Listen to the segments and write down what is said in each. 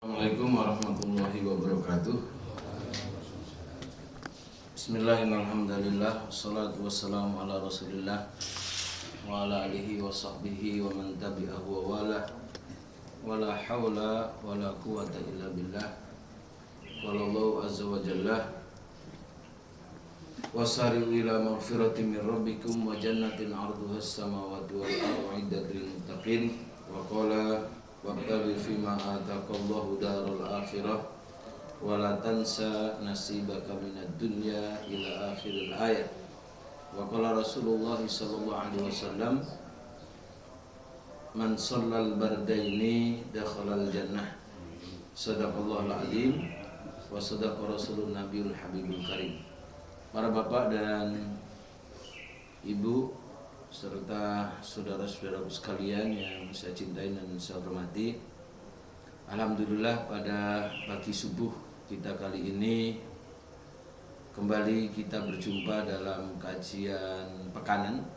Assalamualaikum warahmatullahi wabarakatuh. Bismillahirrahmanirrahim. Wassalatu wassalamu ala rasulillah wa ala alihi wa sahbihi wa man tabi'ahu wa wala. Wala hawla wala quwata illa billah. Qala Allahu azza wa jalla, wasari'u ila maghfiratin min rabbikum wa jannatin 'arduha as-samawati wal ardu 'iddat lil muttaqin. Wa qala wabtaghi fima ataqallahu darul akhirah wa la tansa nasibaka minad dunya ila akhiril ayat. Wa qala Rasulullah sallallahu alaihi wasallam, man shallal bardaini dakhalal jannah. Sadaqallahul azim wa sadaqa rasulun nabiyul habibul karim. Para bapak dan ibu serta saudara-saudaraku sekalian yang saya cintai dan saya hormati, alhamdulillah pada pagi subuh kita kali ini kembali kita berjumpa dalam kajian pekanan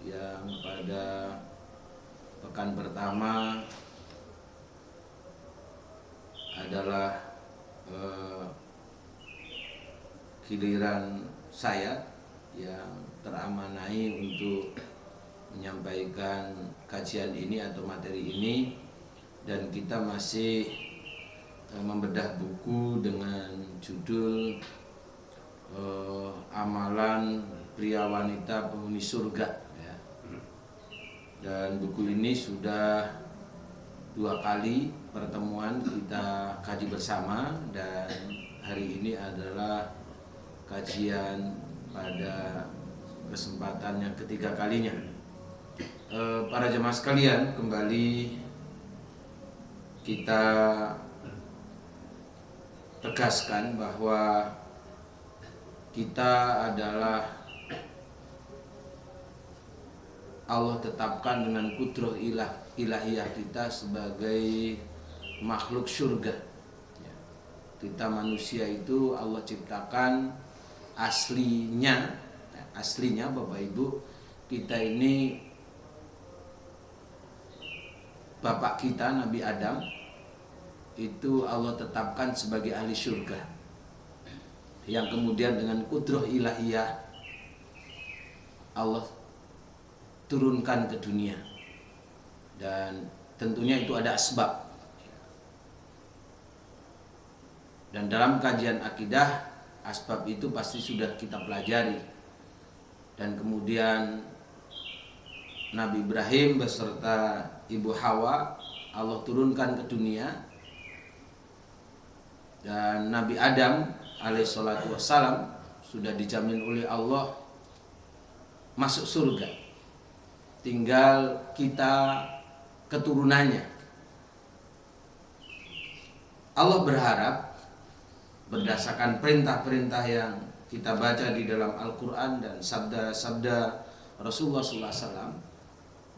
yang pada pekan pertama adalah giliran saya yang teramanai untuk menyampaikan kajian ini atau materi ini, dan kita masih membedah buku dengan judul Amalan Pria Wanita Penghuni Surga ya. Dan buku ini sudah 2 kali pertemuan kita kaji bersama, dan hari ini adalah kajian pada kesempatan yang ketiga kalinya. Para jemaah sekalian, kembali kita tegaskan bahwa kita adalah Allah tetapkan dengan kudrah ilahiyah kita sebagai makhluk surga. Kita manusia itu Allah ciptakan aslinya Bapak Ibu, kita ini bapak kita Nabi Adam itu Allah tetapkan sebagai ahli surga, yang kemudian dengan kudrah ilahiyah Allah turunkan ke dunia, dan tentunya itu ada asbab. Dan dalam kajian akidah, asbab itu pasti sudah kita pelajari. Dan kemudian Nabi Ibrahim beserta Ibu Hawa Allah turunkan ke dunia, dan Nabi Adam alaihissalatu wassalam sudah dijamin oleh Allah masuk surga. Tinggal kita keturunannya. Allah berharap berdasarkan perintah-perintah yang kita baca di dalam Al-Quran dan sabda-sabda Rasulullah SAW,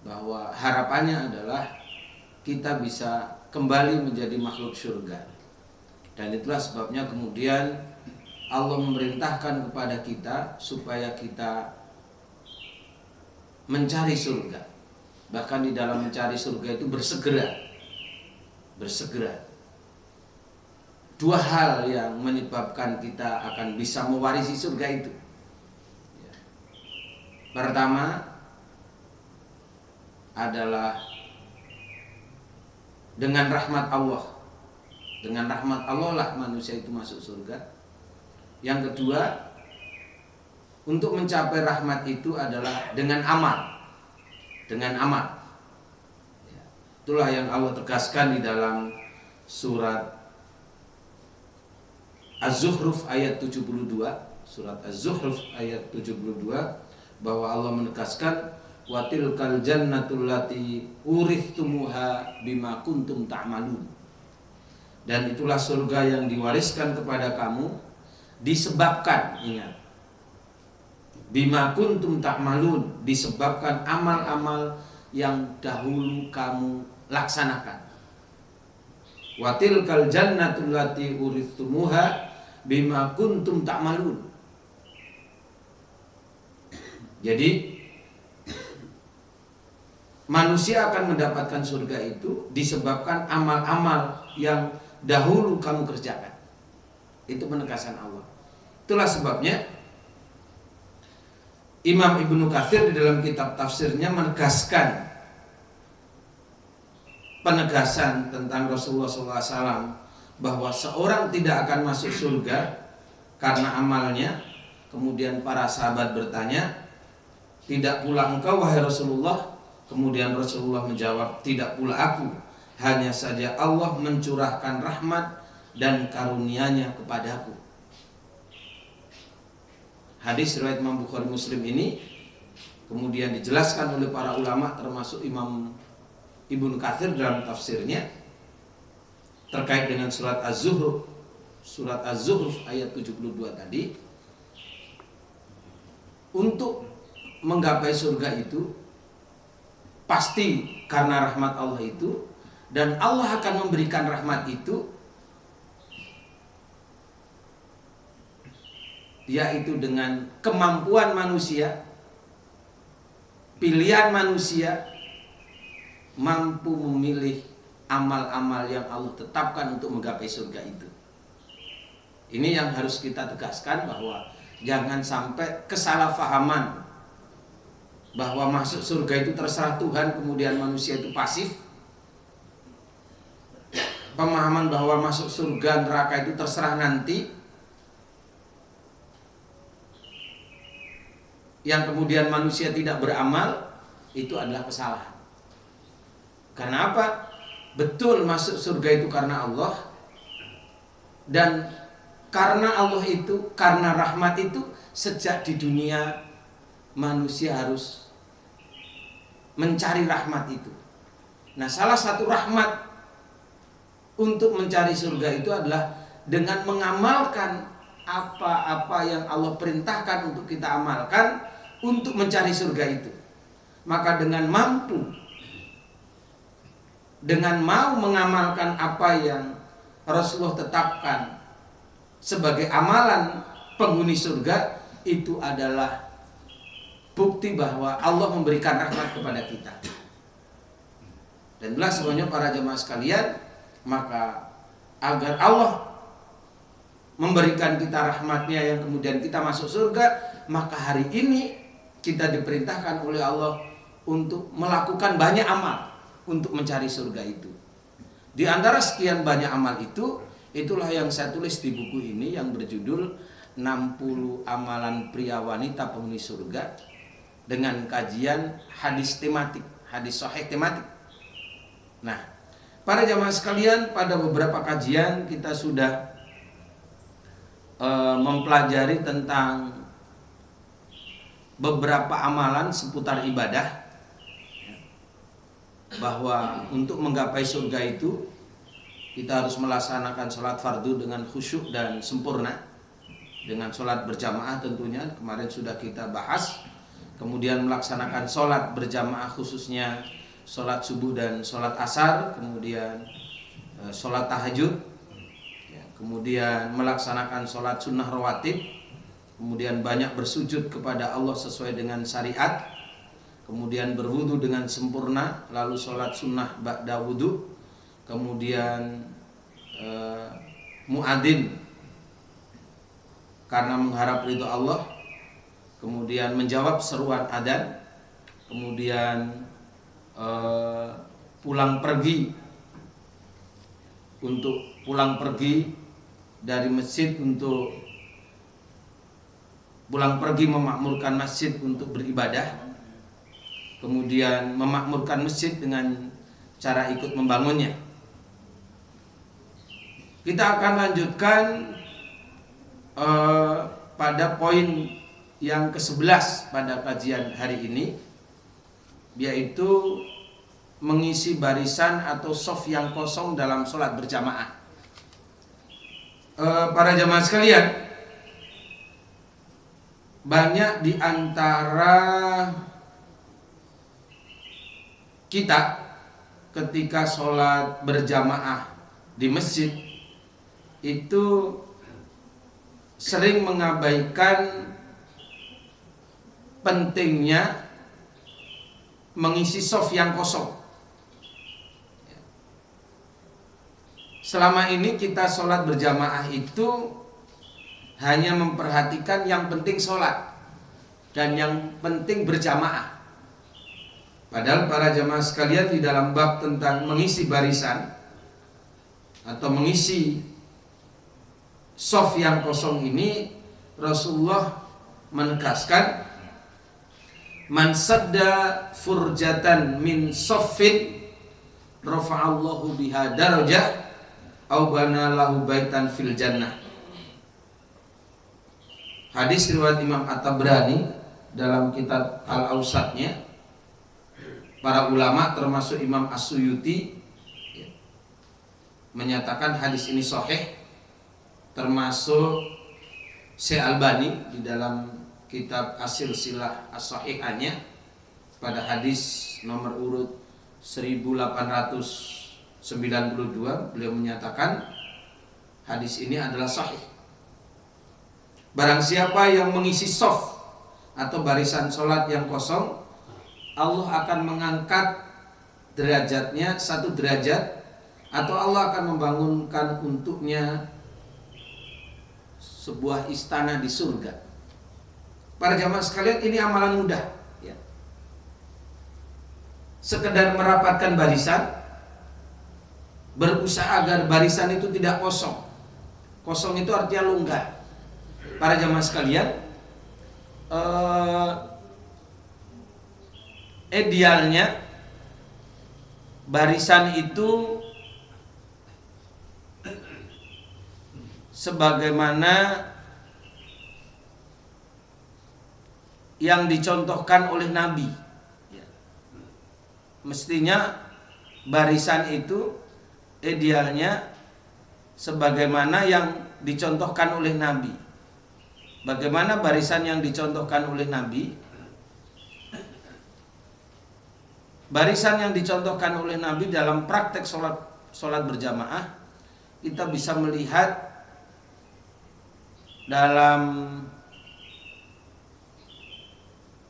bahwa harapannya adalah kita bisa kembali menjadi makhluk surga. Dan itulah sebabnya kemudian Allah memerintahkan kepada kita supaya kita mencari surga. Bahkan di dalam mencari surga itu bersegera. 2 hal yang menyebabkan kita akan bisa mewarisi surga itu. Pertama adalah dengan rahmat Allah. Dengan rahmat Allah lah manusia itu masuk surga. Yang kedua, untuk mencapai rahmat itu adalah dengan amal. Dengan amal. Itulah yang Allah tegaskan di dalam surat Az-Zukhruf ayat 72, surat Az-Zukhruf ayat 72, bahwa Allah menegaskan wa tilkal jannatul lati uristumuha bima kuntum ta'malun. Dan itulah surga yang diwariskan kepada kamu disebabkan, ingat, bima kuntum ta'malun, disebabkan amal-amal yang dahulu kamu laksanakan. Wa tilkal jannatul lati uristumuha bima kuntum ta'malun. Jadi manusia akan mendapatkan surga itu disebabkan amal-amal yang dahulu kamu kerjakan. Itu penegasan Allah. Itulah sebabnya Imam Ibnu Katsir di dalam kitab tafsirnya menegaskan penegasan tentang Rasulullah SAW bahwa seorang tidak akan masuk surga karena amalnya. Kemudian para sahabat bertanya, tidak pula engkau wahai Rasulullah? Kemudian Rasulullah menjawab, tidak pula aku, hanya saja Allah mencurahkan rahmat dan karunia-Nya kepadaku. Hadis riwayat Imam Bukhari Muslim ini kemudian dijelaskan oleh para ulama termasuk Imam Ibnu Katsir dalam tafsirnya terkait dengan surat Az-Zuhruf, surat Az-Zuhruf ayat 72 tadi. Untuk menggapai surga itu pasti karena rahmat Allah itu, dan Allah akan memberikan rahmat itu yaitu dengan kemampuan manusia, pilihan manusia mampu memilih amal-amal yang Allah tetapkan untuk menggapai surga itu. Ini yang harus kita tegaskan, bahwa jangan sampai kesalahpahaman bahwa masuk surga itu terserah Tuhan, kemudian manusia itu pasif. Pemahaman bahwa masuk surga neraka itu terserah nanti, yang kemudian manusia tidak beramal, itu adalah kesalahan. Karena apa? Betul masuk surga itu karena Allah, dan karena Allah itu, karena rahmat itu, sejak di dunia manusia harus mencari rahmat itu. Nah, salah satu rahmat untuk mencari surga itu adalah dengan mengamalkan apa-apa yang Allah perintahkan untuk kita amalkan untuk mencari surga itu. Maka dengan mau mengamalkan apa yang Rasulullah tetapkan sebagai amalan penghuni surga, itu adalah bukti bahwa Allah memberikan rahmat kepada kita. Dan itulah sebenarnya para jemaah sekalian, maka agar Allah memberikan kita rahmatnya yang kemudian kita masuk surga, maka hari ini kita diperintahkan oleh Allah untuk melakukan banyak amal untuk mencari surga itu. Di antara sekian banyak amal itu, itulah yang saya tulis di buku ini yang berjudul 60 Amalan Pria Wanita Penghuni Surga, dengan kajian hadis tematik, hadis sahih tematik. Nah, para jamaah sekalian, pada beberapa kajian kita sudah mempelajari tentang beberapa amalan seputar ibadah, bahwa untuk menggapai surga itu kita harus melaksanakan sholat fardu dengan khusyuk dan sempurna, dengan sholat berjamaah tentunya, kemarin sudah kita bahas. Kemudian melaksanakan sholat berjamaah khususnya sholat subuh dan sholat asar, kemudian sholat tahajud, kemudian melaksanakan sholat sunnah rawatib, kemudian banyak bersujud kepada Allah sesuai dengan syariat, kemudian berwudu dengan sempurna, lalu sholat sunnah ba'da wudu, kemudian muadzin karena mengharap ridho Allah, kemudian menjawab seruan adzan, kemudian pulang pergi dari masjid untuk pulang pergi memakmurkan masjid untuk beribadah, kemudian memakmurkan masjid dengan cara ikut membangunnya. Kita akan lanjutkan pada poin yang ke-11 pada kajian hari ini, yaitu mengisi barisan atau shaf yang kosong dalam sholat berjamaah. Para jamaah sekalian, banyak di antara kita ketika sholat berjamaah di masjid itu sering mengabaikan pentingnya mengisi shaf yang kosong. Selama ini kita sholat berjamaah itu hanya memperhatikan yang penting sholat dan yang penting berjamaah. Padahal para jamaah sekalian, di dalam bab tentang mengisi barisan atau mengisi shaf yang kosong ini, Rasulullah menegaskan, man sadda furjatan min shaffin rafa'allahu biha darajah au bana lahu baitan fil jannah. Hadis riwayat Imam At-Tabrani dalam kitab Al-Awsatnya. Para ulama termasuk Imam As-Suyuti menyatakan hadis ini sahih, termasuk Syekh Albani di dalam kitab As-Silsilah As-Sahihahnya pada hadis nomor urut 1892 beliau menyatakan hadis ini adalah sahih. Barang siapa yang mengisi shaf atau barisan sholat yang kosong, Allah akan mengangkat derajatnya 1 derajat, atau Allah akan membangunkan untuknya sebuah istana di surga. Para jamaah sekalian, ini amalan mudah ya. Sekedar merapatkan barisan, berusaha agar barisan itu tidak kosong. Kosong itu artinya longgar. Para jamaah sekalian, idealnya barisan itu sebagaimana yang dicontohkan oleh Nabi. Mestinya barisan itu idealnya sebagaimana yang dicontohkan oleh Nabi. Bagaimana barisan yang dicontohkan oleh Nabi? Barisan yang dicontohkan oleh Nabi dalam praktek sholat berjamaah, kita bisa melihat dalam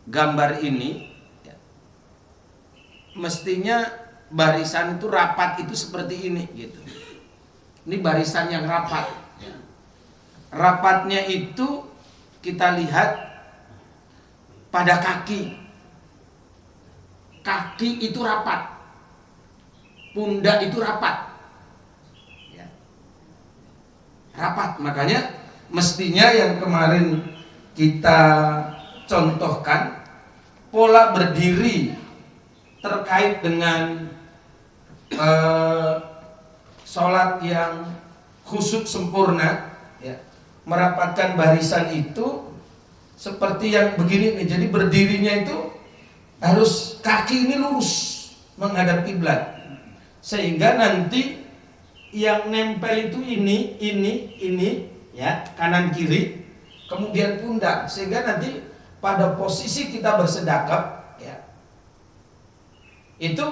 gambar ini ya, mestinya barisan itu rapat itu seperti ini gitu. Ini barisan yang rapat. Rapatnya itu kita lihat pada kaki. Kaki itu rapat, pundak itu rapat ya. Rapat, makanya mestinya yang kemarin kita contohkan, pola berdiri terkait dengan sholat yang khusyuk sempurna ya, merapatkan barisan itu seperti yang begini nih. Jadi berdirinya itu harus kaki ini lurus menghadap kiblat, sehingga nanti yang nempel itu ini ya, kanan kiri, kemudian pundak, sehingga nanti pada posisi kita bersedekap ya, itu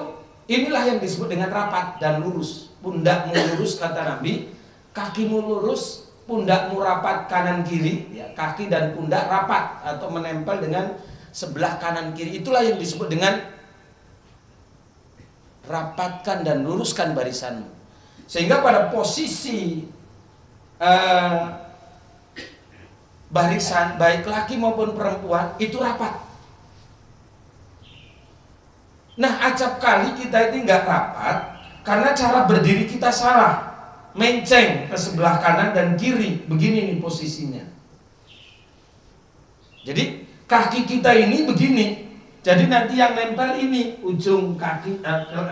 inilah yang disebut dengan rapat dan lurus. Pundakmu lurus kata Nabi, kakimu lurus, pundakmu rapat kanan kiri ya, kaki dan pundak rapat atau menempel dengan sebelah kanan kiri. Itulah yang disebut dengan rapatkan dan luruskan barisanmu, sehingga pada posisi barisan baik laki maupun perempuan itu rapat. Nah, acap kali kita ini nggak rapat karena cara berdiri kita salah, menceng ke sebelah kanan dan kiri, begini nih posisinya. Jadi kaki kita ini begini, jadi nanti yang nempel ini ujung kaki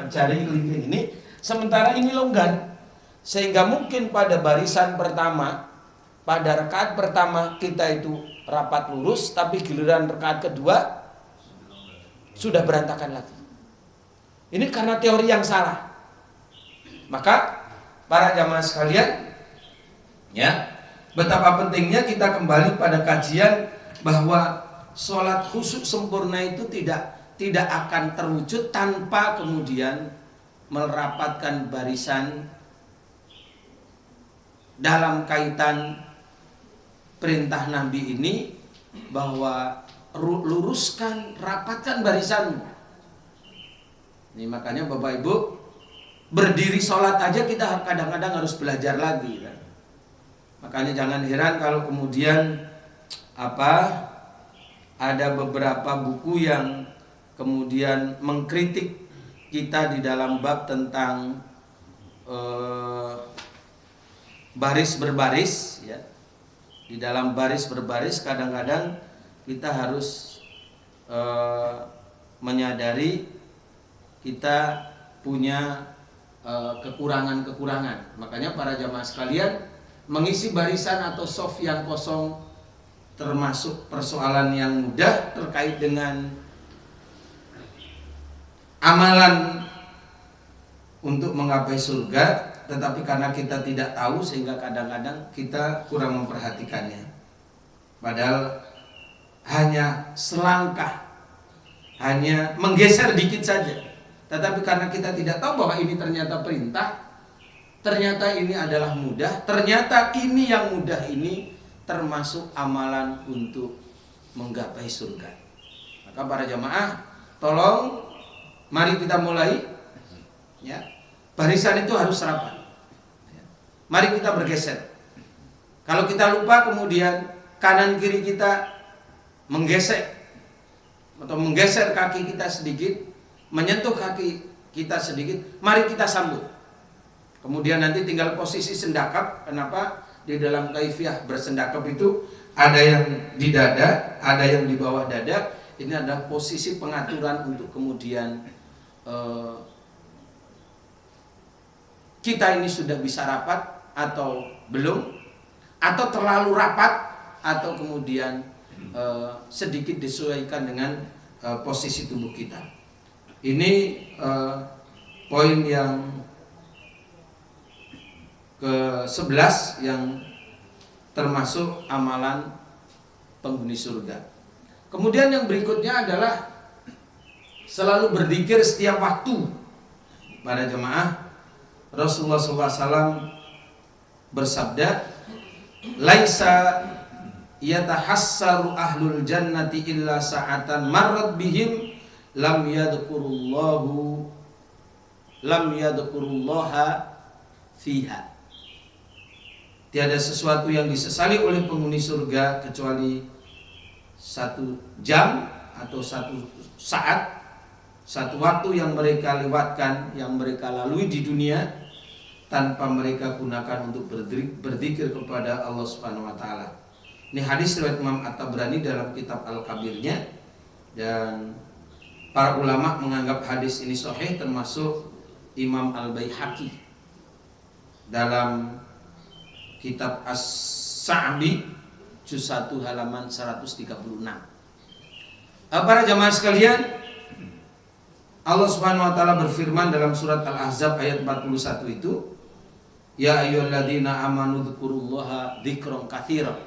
jari kelingking ini, sementara ini longgar, sehingga mungkin pada barisan pertama, pada rakaat pertama kita itu rapat lurus, tapi giliran rakaat kedua sudah berantakan lagi. Ini karena teori yang salah. Maka para jamaah sekalian, ya, betapa pentingnya kita kembali pada kajian bahwa sholat khusyuk sempurna itu tidak akan terwujud tanpa kemudian merapatkan barisan dalam kaitan perintah Nabi ini, bahwa luruskan, rapatkan barisanmu. Ini makanya Bapak Ibu, berdiri sholat aja kita kadang-kadang harus belajar lagi kan? Makanya jangan heran kalau kemudian ada beberapa buku yang kemudian mengkritik kita di dalam bab tentang baris berbaris ya. Di dalam baris berbaris kadang-kadang kita harus menyadari kita punya kekurangan-kekurangan. Makanya para jamaah sekalian, mengisi barisan atau shaf yang kosong termasuk persoalan yang mudah terkait dengan amalan untuk menggapai surga, tetapi karena kita tidak tahu sehingga kadang-kadang kita kurang memperhatikannya. Padahal hanya selangkah, hanya menggeser dikit saja. Tetapi karena kita tidak tahu bahwa ini ternyata perintah, ternyata ini adalah mudah, ternyata ini yang mudah ini termasuk amalan untuk menggapai surga. Maka para jamaah, tolong mari kita mulai ya. Barisan itu harus rapat ya. Mari kita bergeser. Kalau kita lupa kemudian kanan kiri kita menggesek atau menggeser kaki kita sedikit, menyentuh kaki kita sedikit, mari kita sambut. Kemudian nanti tinggal posisi sendakap. Kenapa? Di dalam kaifiah bersendakap itu ada yang di dada, ada yang di bawah dada. Ini adalah posisi pengaturan untuk kemudian kita ini sudah bisa rapat atau belum, atau terlalu rapat, atau kemudian sedikit disesuaikan dengan posisi tubuh kita. Ini poin yang ke-11 yang termasuk amalan penghuni surga. Kemudian yang berikutnya adalah selalu berzikir setiap waktu. Para jemaah, Rasulullah SAW bersabda, "Laisa yatahassaru ahlul jannati illa sa'atan marrat bihim lam yadhkurullaha fiha." Tiada sesuatu yang disesali oleh penghuni surga kecuali 1 jam atau 1 saat, 1 waktu yang mereka lewatkan, yang mereka lalui di dunia tanpa mereka gunakan untuk berzikir kepada Allah Subhanahu wa taala. Ini hadis riwayat Imam At-Tabrani dalam kitab Al-Kabirnya, dan para ulama menganggap hadis ini sahih, termasuk Imam Al-Baihaqi dalam kitab As-Sa'bi juz 1 halaman 136. Para jamaah sekalian, Allah Subhanahu wa taala berfirman dalam surat Al-Ahzab ayat 41 itu, "Ya ayyuhalladzina amanu dzkurullaha dzikran katsiran."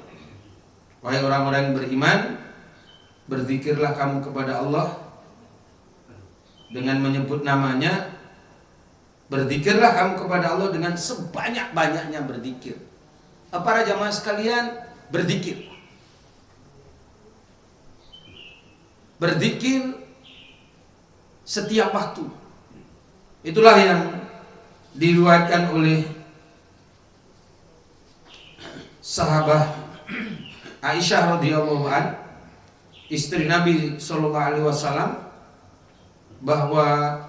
Wahai orang-orang yang beriman, berzikirlah kamu kepada Allah dengan menyebut namanya. Berzikirlah kamu kepada Allah dengan sebanyak-banyaknya berzikir. Para jamaah sekalian, berzikir. Berzikir setiap waktu. Itulah yang diriwayatkan oleh sahabat Aisyah radhiyallahu an, istri Nabi sallallahu alaihi wasallam, bahwa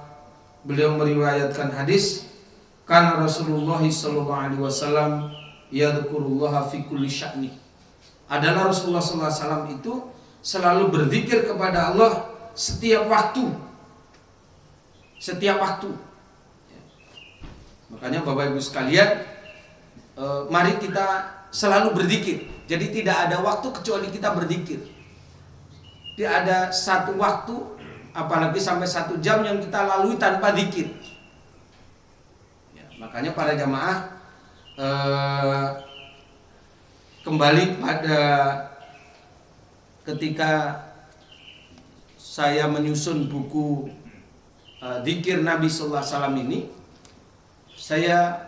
beliau meriwayatkan hadis, karena Rasulullah sallallahu alaihi wasallam yadhkurullaha fi kulli sya'ni. Adalah Rasulullah sallallahu alaihi wasallam itu selalu berzikir kepada Allah setiap waktu. Setiap waktu. Makanya Bapak Ibu sekalian, mari kita selalu berzikir. Jadi tidak ada waktu kecuali kita berzikir. Tidak ada satu waktu, apalagi sampai 1 jam yang kita lalui tanpa zikir. Ya, makanya para jamaah, kembali pada ketika saya menyusun buku zikir Nabi sallallahu alaihi wasallam ini, saya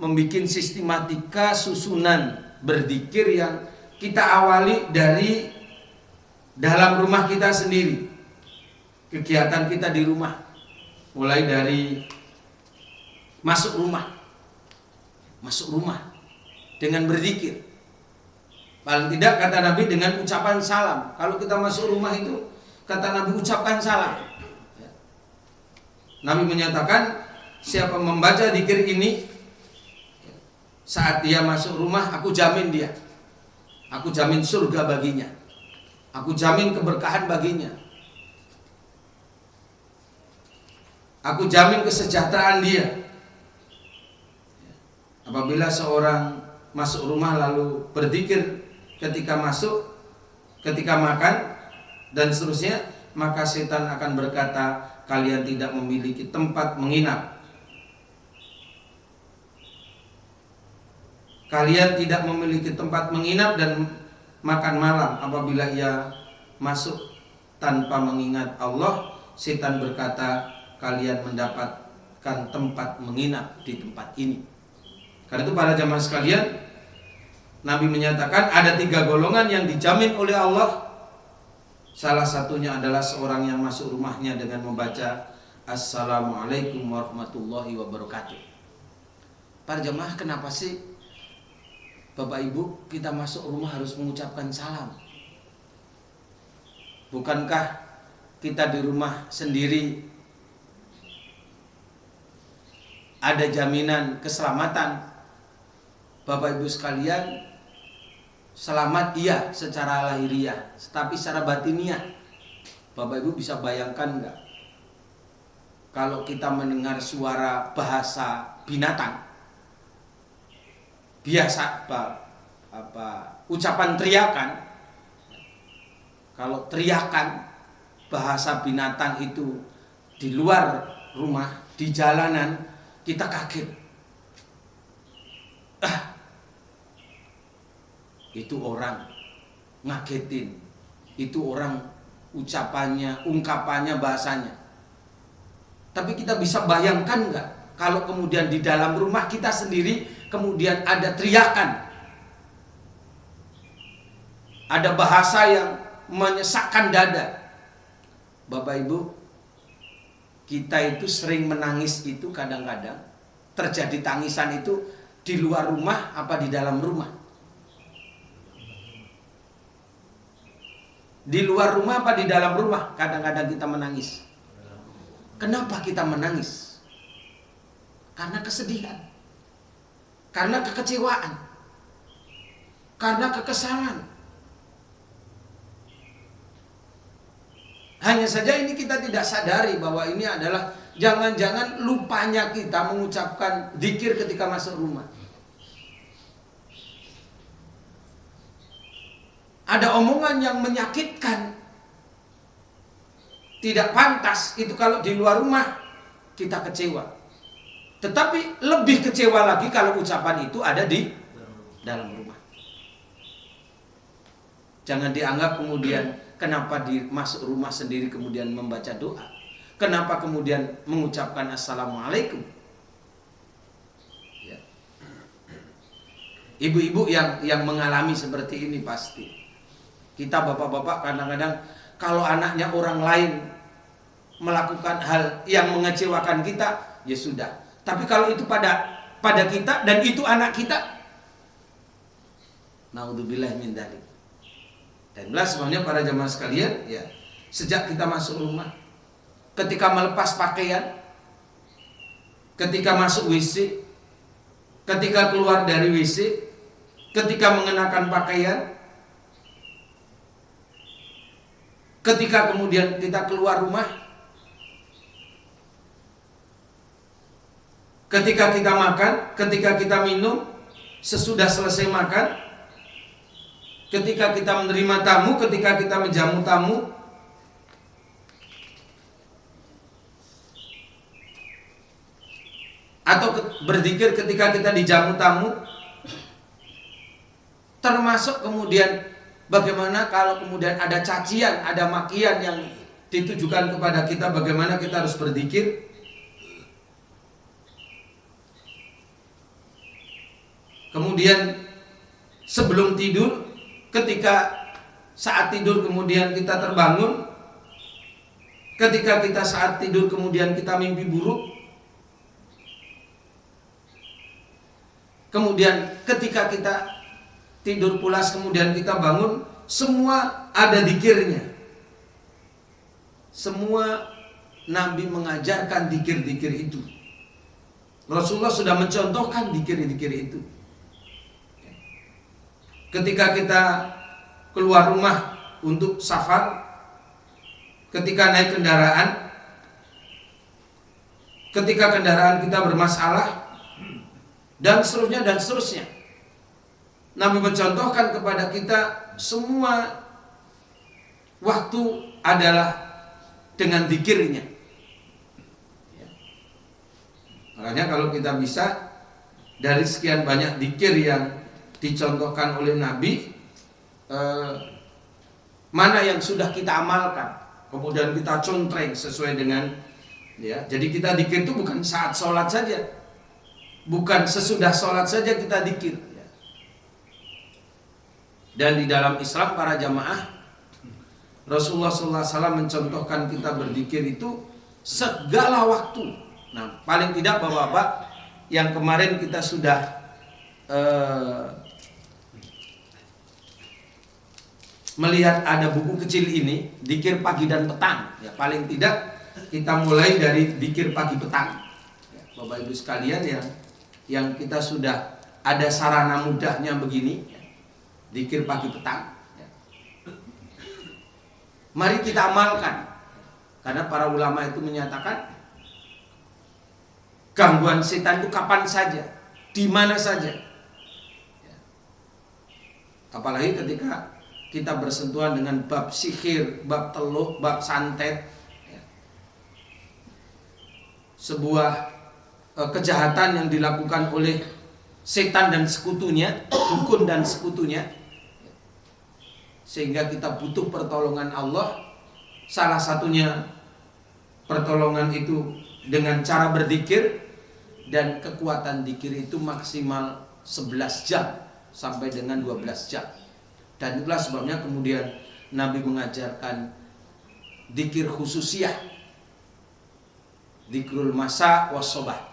membuat sistematika susunan berzikir yang kita awali dari dalam rumah kita sendiri, kegiatan kita di rumah. Mulai dari masuk rumah dengan berzikir. Paling tidak kata Nabi dengan ucapan salam. Kalau kita masuk rumah itu kata Nabi ucapkan salam. Nabi menyatakan siapa membaca zikir ini saat dia masuk rumah, aku jamin dia. Aku jamin surga baginya. Aku jamin keberkahan baginya. Aku jamin kesejahteraan dia. Apabila seorang masuk rumah lalu berzikir ketika masuk, ketika makan dan seterusnya, maka setan akan berkata, kalian tidak memiliki tempat menginap. Kalian tidak memiliki tempat menginap dan makan malam. Apabila ia masuk tanpa mengingat Allah, setan berkata, kalian mendapatkan tempat menginap di tempat ini. Karena itu para jamaah sekalian, Nabi menyatakan ada 3 golongan yang dijamin oleh Allah. Salah satunya adalah seorang yang masuk rumahnya dengan membaca Assalamualaikum warahmatullahi wabarakatuh. Para jamaah, kenapa sih Bapak Ibu kita masuk rumah harus mengucapkan salam? Bukankah kita di rumah sendiri ada jaminan keselamatan? Bapak Ibu sekalian, selamat iya secara lahiriah, tapi secara batiniah, Bapak Ibu bisa bayangkan enggak? Kalau kita mendengar suara bahasa binatang, biasa ucapan teriakan, kalau teriakan bahasa binatang itu di luar rumah, di jalanan, kita kaget. Itu orang ngagetin, itu orang ucapannya, ungkapannya, bahasanya. Tapi kita bisa bayangkan nggak kalau kemudian di dalam rumah kita sendiri kemudian ada teriakan, ada bahasa yang menyesakkan dada. Bapak Ibu, kita itu sering menangis itu kadang-kadang terjadi tangisan itu di luar rumah apa di dalam rumah? Di luar rumah apa di dalam rumah? Kadang-kadang kita menangis. Kenapa kita menangis? Karena kesedihan, karena kekecewaan, karena kekesalan. Hanya saja ini kita tidak sadari bahwa ini adalah jangan-jangan lupanya kita mengucapkan zikir ketika masuk rumah. Ada omongan yang menyakitkan, tidak pantas, itu kalau di luar rumah kita kecewa. Tetapi lebih kecewa lagi kalau ucapan itu ada di dalam rumah. Jangan dianggap kemudian kenapa di masuk rumah sendiri kemudian membaca doa, kenapa kemudian mengucapkan Assalamualaikum. Ya. Ibu-ibu yang mengalami seperti ini pasti. Kita bapak-bapak kadang-kadang kalau anaknya orang lain melakukan hal yang mengecewakan kita, ya sudah. Tapi kalau itu pada kita dan itu anak kita, naudzubillah min dzalik. Dan belas semuanya para jamaah sekalian, ya, sejak kita masuk rumah, ketika melepas pakaian, ketika masuk WC, ketika keluar dari WC, ketika mengenakan pakaian, ketika kemudian kita keluar rumah, ketika kita makan, ketika kita minum, sesudah selesai makan, ketika kita menerima tamu, ketika kita menjamu tamu, atau berzikir ketika kita dijamu tamu, termasuk kemudian bagaimana kalau kemudian ada cacian, ada makian yang ditujukan kepada kita, bagaimana kita harus berzikir. Kemudian sebelum tidur, ketika saat tidur kemudian kita terbangun, Ketika kita saat tidur kemudian kita mimpi buruk, kemudian ketika kita tidur pulas kemudian kita bangun, semua ada dzikirnya. Semua Nabi mengajarkan dzikir-dzikir itu. Rasulullah sudah mencontohkan dzikir-dzikir itu. Ketika kita keluar rumah untuk safar, ketika naik kendaraan, ketika kendaraan kita bermasalah, dan seterusnya dan seterusnya. Nabi mencontohkan kepada kita semua waktu adalah dengan dzikirnya. Makanya kalau kita bisa dari sekian banyak dzikir yang dicontohkan oleh Nabi, mana yang sudah kita amalkan, kemudian kita contreng sesuai dengan ya. Jadi kita dzikir itu bukan saat sholat saja, bukan sesudah sholat saja kita dzikir. Dan di dalam Islam para jamaah, Rasulullah SAW mencontohkan kita berzikir itu segala waktu. Nah, paling tidak bapak-bapak yang kemarin kita sudah melihat ada buku kecil ini, dzikir pagi dan petang. Ya, paling tidak kita mulai dari dzikir pagi petang. Ya, Bapak Ibu sekalian yang kita sudah ada sarana mudahnya begini, ya, dzikir pagi petang. Ya. Mari kita amalkan. Karena para ulama itu menyatakan gangguan setan itu kapan saja, di mana saja. Ya. Apalagi ketika kita bersentuhan dengan bab sihir, bab teluh, bab santet, ya. Sebuah kejahatan yang dilakukan oleh setan dan sekutunya, dukun dan sekutunya, ya. Sehingga kita butuh pertolongan Allah. Salah satunya pertolongan itu dengan cara berzikir, dan kekuatan zikir itu maksimal 11 jam sampai dengan 12 jam. Dan itulah sebabnya kemudian Nabi mengajarkan dzikir khususiyah, dzikrul masa wassobah,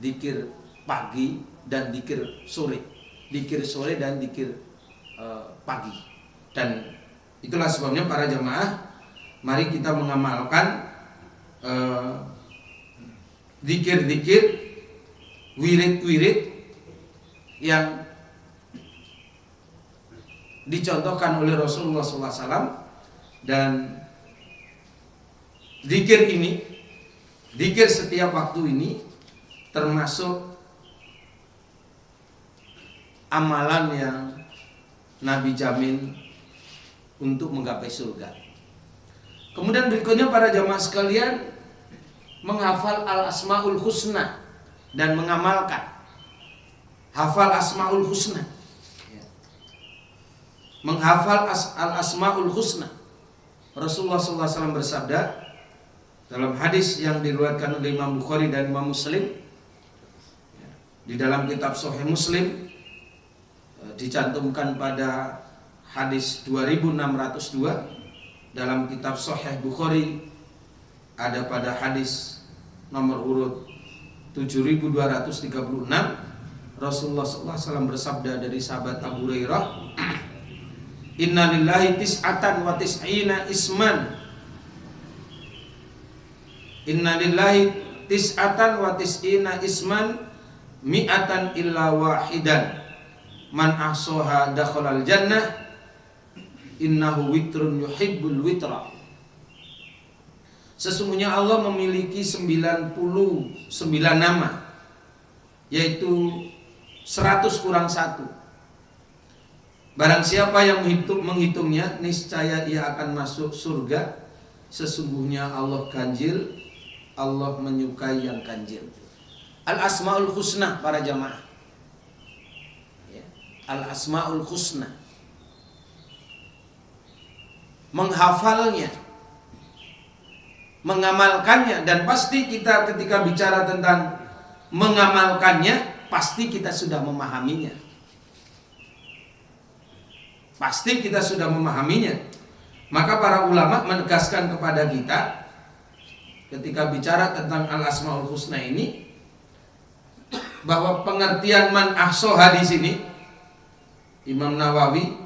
dzikir pagi dan dzikir sore, dzikir sore dan dzikir pagi. Dan itulah sebabnya para jamaah, mari kita mengamalkan dzikir-dzikir, wirid-wirid yang dicontohkan oleh Rasulullah SAW. Dan dzikir ini, dzikir setiap waktu ini termasuk amalan yang Nabi jamin untuk menggapai surga. Kemudian berikutnya para jamaah sekalian, menghafal al-asmaul husna dan mengamalkan. Hafal asmaul husna, menghafal al-asmaul husna. Rasulullah SAW bersabda dalam hadis yang diriwayatkan oleh Imam Bukhari dan Imam Muslim, di dalam kitab Sahih Muslim dicantumkan pada hadis 2602, dalam kitab Sahih Bukhari ada pada hadis nomor urut 7236. Rasulullah SAW bersabda dari sahabat Abu Hurairah, Inna lillahi tis'atan wa tis'ina isman. Inna lillahi tis'atan wa tis'ina isman mi'atan illa wahidan. Man ahsoha dakhalal jannah. Innahu witrun yuhibbul witra. Sesungguhnya Allah memiliki 99 nama, yaitu 100 kurang 1. Barang siapa yang menghitungnya, niscaya ia akan masuk surga. Sesungguhnya Allah ganjil, Allah menyukai yang ganjil. Al-asmaul husna para jamaah, ya. Al-asmaul husna, menghafalnya, mengamalkannya. Dan pasti kita ketika bicara tentang mengamalkannya, pasti kita sudah memahaminya. Pasti kita sudah memahaminya. Maka para ulama menegaskan kepada kita ketika bicara tentang al-asmaul husna ini, bahwa pengertian man ahsoha di sini Imam Nawawi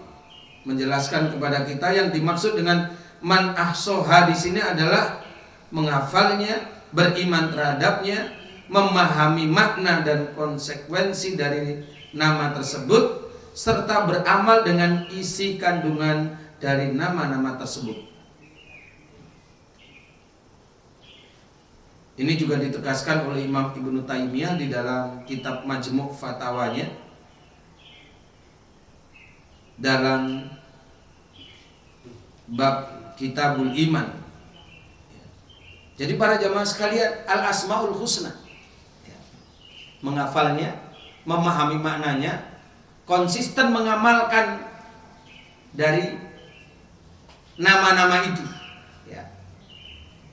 menjelaskan kepada kita yang dimaksud dengan man ahsoha di sini adalah menghafalnya, beriman terhadapnya, memahami makna dan konsekuensi dari nama tersebut, serta beramal dengan isi kandungan dari nama-nama tersebut. Ini juga ditegaskan oleh Imam Ibnu Taimiyah di dalam kitab Majmu' Fatawanya dalam bab Kitabul Iman. Jadi para jamaah sekalian, al-asmaul husna, menghafalnya, memahami maknanya, konsisten mengamalkan dari nama-nama itu.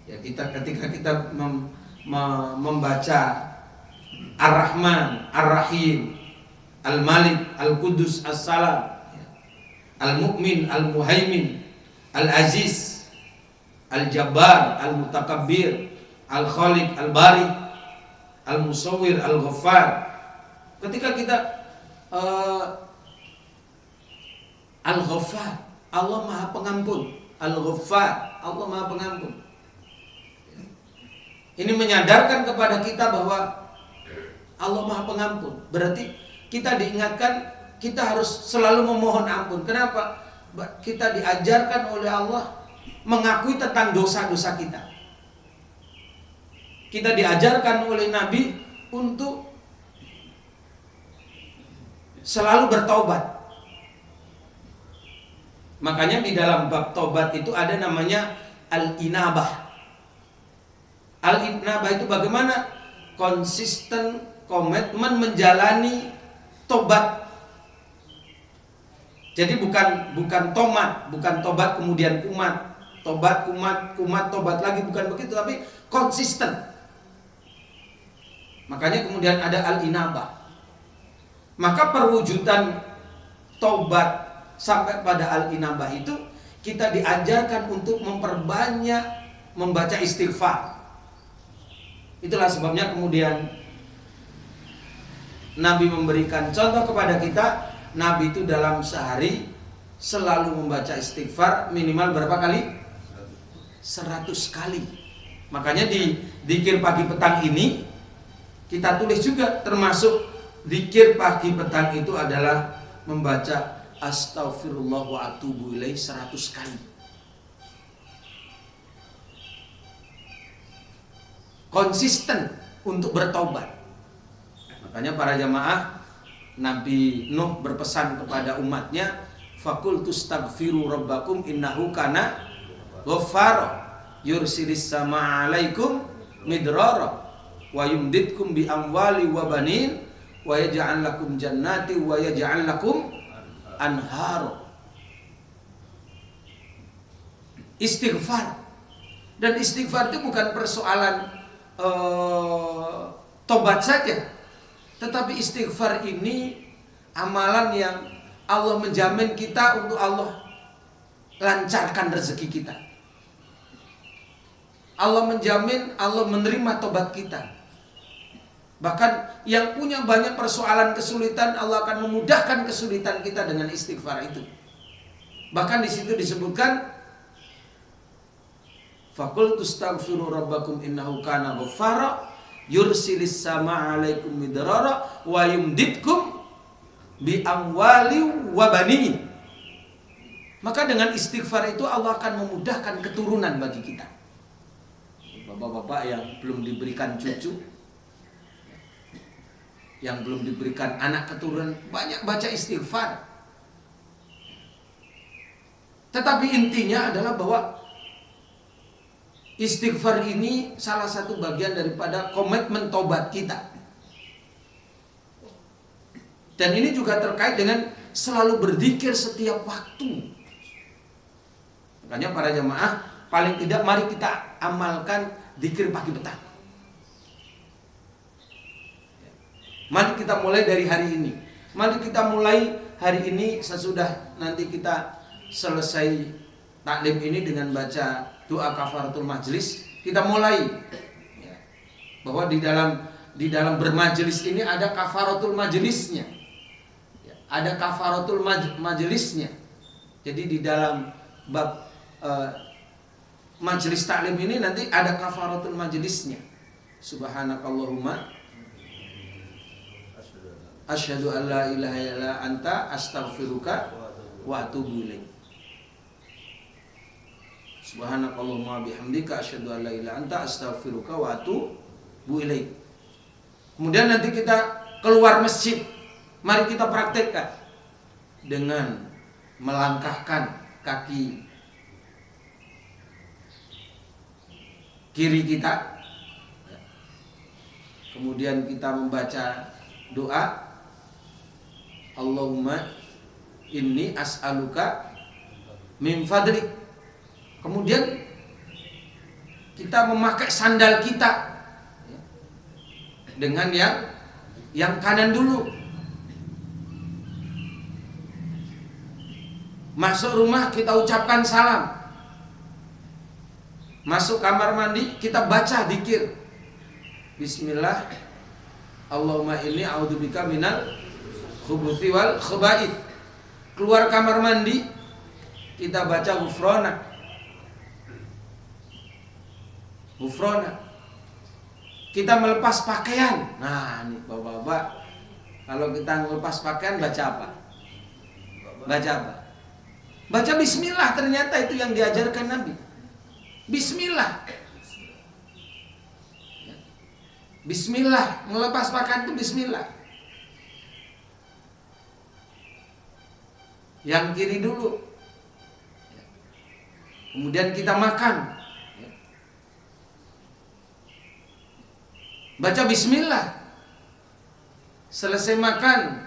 Ya, ketika kita membaca Ar-Rahman, Ar-Rahim, Al-Malik, Al-Qudus, As-Salam, Al-Mu'min, Al-Muhaimin, Al-Aziz, Al-Jabbar, Al-Mutakabbir, Al-Khaliq, Al-Bari, Al-Musawwir, Al-Ghaffar. Ketika kita Al-Ghaffar, Allah Maha Pengampun. Al-Ghaffar, Allah Maha Pengampun. Ini menyadarkan kepada kita bahwa Allah Maha Pengampun. Berarti kita diingatkan kita harus selalu memohon ampun. Kenapa? Kita diajarkan oleh Allah mengakui tentang dosa-dosa kita. Kita diajarkan oleh Nabi untuk selalu bertaubat. Makanya di dalam bab taubat itu ada namanya al-inabah. Al-inabah itu bagaimana? Konsisten, komitmen menjalani tobat. Jadi bukan tomat, bukan tobat kemudian kumat, tobat kumat tobat lagi, bukan begitu, tapi konsisten. Makanya kemudian ada al-inabah. Maka perwujudan tobat sampai pada al-inabah itu kita diajarkan untuk memperbanyak membaca istighfar. Itulah sebabnya kemudian Nabi memberikan contoh kepada kita. Nabi itu dalam sehari selalu membaca istighfar minimal berapa kali? 100 kali. Makanya di zikir pagi petang ini kita tulis juga, termasuk zikir pagi petang itu adalah membaca astaghfirullah wa atubu ilaih 100 kali. Konsisten untuk bertobat. Makanya para jamaah, Nabi Nuh berpesan kepada umatnya, faqultu astaghfiru rabbakum innahu kana ghaffara yursilis samaa 'alaikum midrara wa yumditkum bi amwali wa banin wa yaj'al lakum jannati wa yaj'al lakum anhar. Istighfar. Dan istighfar itu bukan persoalan tobat saja, tetapi istighfar ini amalan yang Allah menjamin kita untuk Allah lancarkan rezeki kita. Allah menjamin, Allah menerima tobat kita. Bahkan yang punya banyak persoalan kesulitan, Allah akan memudahkan kesulitan kita dengan istighfar itu. Bahkan di situ disebutkan, faqultu astaghfiru rabbakum innahu kana ghaffara yursilis samaa 'alaikum midrara wa yumditkum bi amwali wa banin. Maka dengan istighfar itu Allah akan memudahkan keturunan bagi kita. Bapak-bapak yang belum diberikan cucu, yang belum diberikan anak keturunan, banyak baca istighfar. Tetapi intinya adalah bahwa istighfar ini salah satu bagian daripada komitmen tobat kita. Dan ini juga terkait dengan selalu berzikir setiap waktu. Makanya para jamaah, paling tidak mari kita amalkan zikir pagi petang. Mari kita mulai dari hari ini. Mari kita mulai hari ini sesudah nanti kita selesai taklim ini dengan baca doa kafaratul majlis. kita mulai ya, bahwa di dalam bermajelis ini ada kafaratul majelisnya. Ya, ada kafaratul majelisnya. Jadi di dalam bab majelis taklim ini nanti ada kafaratul majelisnya. Subhanakallahumma asyhadu an la ilaha illa anta astaghfiruka wa atubu ilaik. Subhanakallahumma bihamdika asyhadu an la ilaha illa anta astaghfiruka wa atubu ilaik. Kemudian nanti kita keluar masjid. Mari kita praktekkan dengan melangkahkan kaki kiri kita. Kemudian kita membaca doa, Allahumma inni as'aluka min fadlik. Kemudian kita memakai sandal kita dengan yang kanan dulu. Masuk rumah kita ucapkan salam. Masuk kamar mandi kita baca dzikir. Bismillah, Allahumma inni a'udzubika minal khubuthi wal khaba'ith. Keluar kamar mandi kita baca ghufranak. Ghufranak. Kita melepas pakaian. Nah, ini Bapak-bapak, kalau kita melepas pakaian baca apa? Baca apa? Baca bismillah, ternyata itu yang diajarkan Nabi. Bismillah. Bismillah, melepas pakaian itu bismillah. Yang kiri dulu. Kemudian kita makan. Baca bismillah. Selesai makan,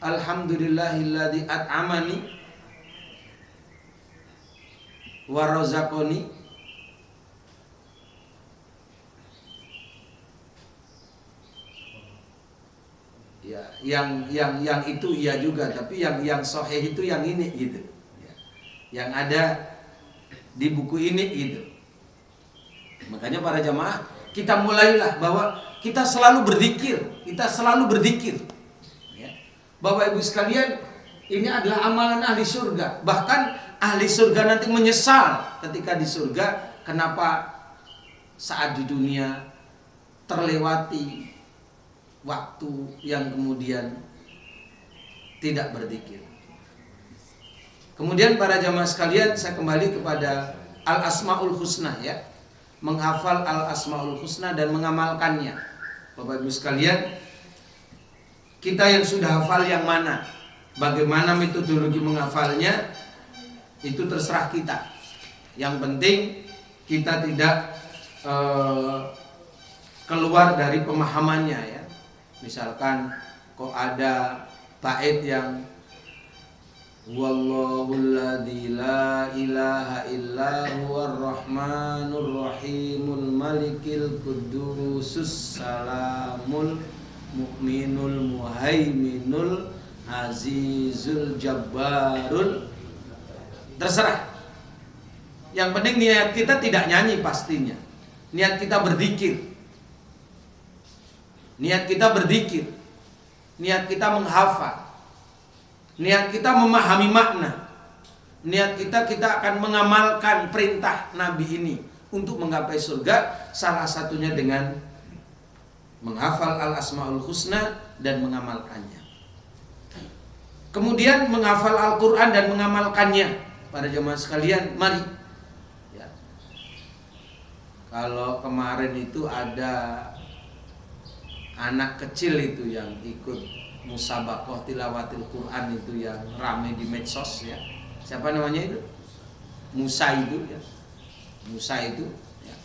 alhamdulillahilladzi at'amani wa razaqani. Ya, yang itu iya juga, tapi yang sahih itu yang ini gitu. Ya, yang ada di buku ini gitu. Makanya para jamaah, kita mulailah bahwa kita selalu berzikir, Ya. Bapak Ibu sekalian, ini adalah amalan ahli surga. Bahkan ahli surga nanti menyesal ketika di surga, kenapa saat di dunia terlewati waktu yang kemudian tidak berzikir. Kemudian para jamaah sekalian, saya kembali kepada al-asmaul husna ya. Menghafal al-asmaul husna dan mengamalkannya. Bapak Ibu sekalian, kita yang sudah hafal yang mana? Bagaimana metodologi menghafalnya? Itu terserah kita. Yang penting kita tidak keluar dari pemahamannya ya. Misalkan kok ada bait yang wallahul ladzi la ilaha illa huwar rahmanur rahimul malikil qudusus salamul mu'minul muhaiminul azizul jabbarul. Terserah. Yang penting niat kita tidak nyanyi pastinya. Niat kita berzikir. Niat kita berzikir, niat kita menghafal, niat kita memahami makna, niat kita akan mengamalkan perintah Nabi ini untuk menggapai surga. Salah satunya dengan menghafal al-asmaul husna dan mengamalkannya. Kemudian menghafal Al-Quran dan mengamalkannya. Para jemaah sekalian, mari ya. Kalau kemarin itu ada anak kecil itu yang ikut musabaqah tilawatil Quran itu yang ramai di medsos ya. Siapa namanya itu? Musa itu ya. Musa itu ya.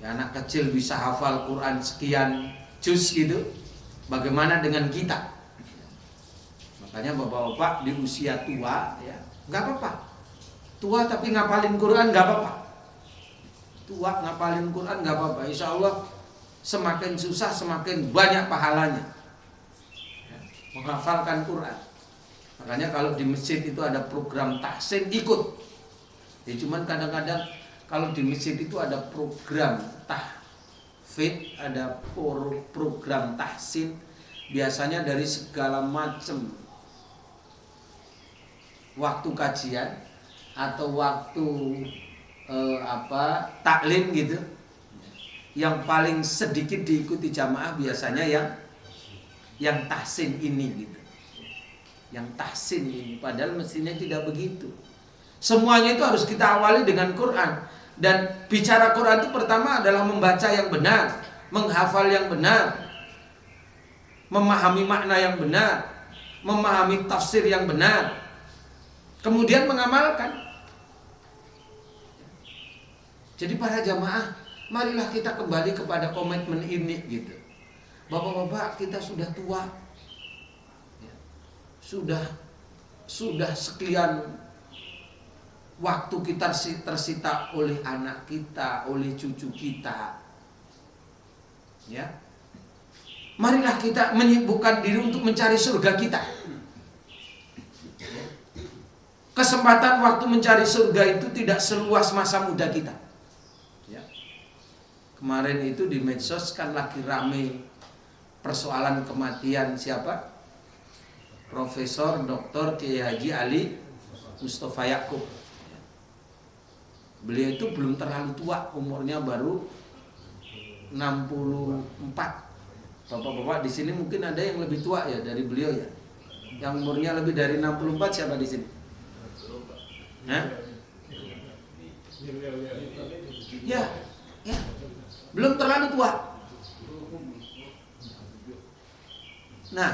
Ya, anak kecil bisa hafal Quran sekian juz gitu. Bagaimana dengan kita? Makanya bapak-bapak di usia tua ya, nggak apa-apa. Tua tapi ngapalin Quran nggak apa-apa. Tua ngapalin Quran nggak apa-apa. Insya Allah semakin susah semakin banyak pahalanya ya, menghafalkan Quran. Makanya kalau di masjid itu ada program tahsin ikut. Ya cuman kadang-kadang kalau di masjid itu ada program tahfidz, ada program tahsin, biasanya dari segala macam waktu kajian atau waktu taklim gitu, yang paling sedikit diikuti jamaah biasanya yang tahsin ini gitu, yang tahsin ini. Padahal mestinya tidak begitu. Semuanya itu harus kita awali dengan Quran. Dan bicara Quran itu pertama adalah membaca yang benar, menghafal yang benar, memahami makna yang benar, memahami tafsir yang benar, kemudian mengamalkan. Jadi para jamaah, marilah kita kembali kepada komitmen ini gitu. Bapak-bapak, kita sudah tua, sudah sekian waktu kita tersita oleh anak kita, oleh cucu kita. Ya. Marilah kita menyibukkan diri untuk mencari surga kita. Kesempatan waktu mencari surga itu tidak seluas masa muda kita. Ya. Kemarin itu di medsos kan lagi rame persoalan kematian siapa? Profesor Dr. Kiai Haji Ali Mustafa Yakub. Beliau itu belum terlalu tua, umurnya baru 64. Bapak-bapak di sini mungkin ada yang lebih tua ya dari beliau ya. Yang umurnya lebih dari 64 siapa di sini? Hah? Ya, belum terlalu tua. Nah,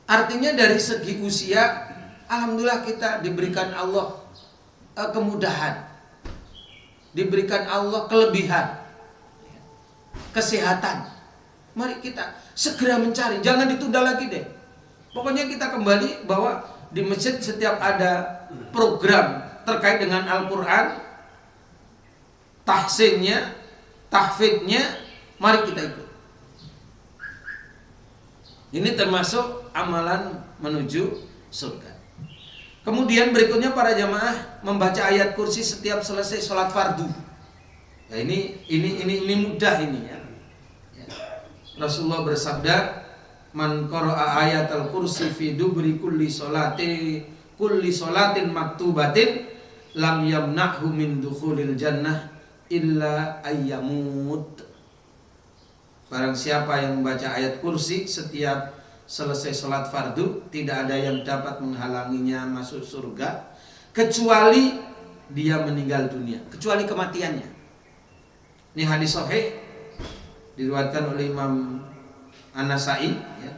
artinya dari segi usia, alhamdulillah kita diberikan Allah kemudahan, diberikan Allah kelebihan, kesehatan. Mari kita segera mencari, jangan ditunda lagi deh. Pokoknya kita kembali bahwa di masjid setiap ada program terkait dengan Al-Quran, tahsinnya, tahfidznya, mari kita ikut. Ini termasuk amalan menuju surga. Kemudian berikutnya para jamaah membaca ayat kursi setiap selesai sholat fardu. Ya, ini mudah ini ya. Rasulullah bersabda, "Man qara'a ayatal kursi fi dubri kulli sholatin maktubatin lam yamna'hu min dukhulil jannah illa ayyamut." Barang siapa yang membaca ayat kursi setiap selesai sholat fardu, tidak ada yang dapat menghalanginya masuk surga kecuali dia meninggal dunia, kecuali kematiannya. Ini hadis sahih diriwayatkan oleh Imam An-Nasa'i ya.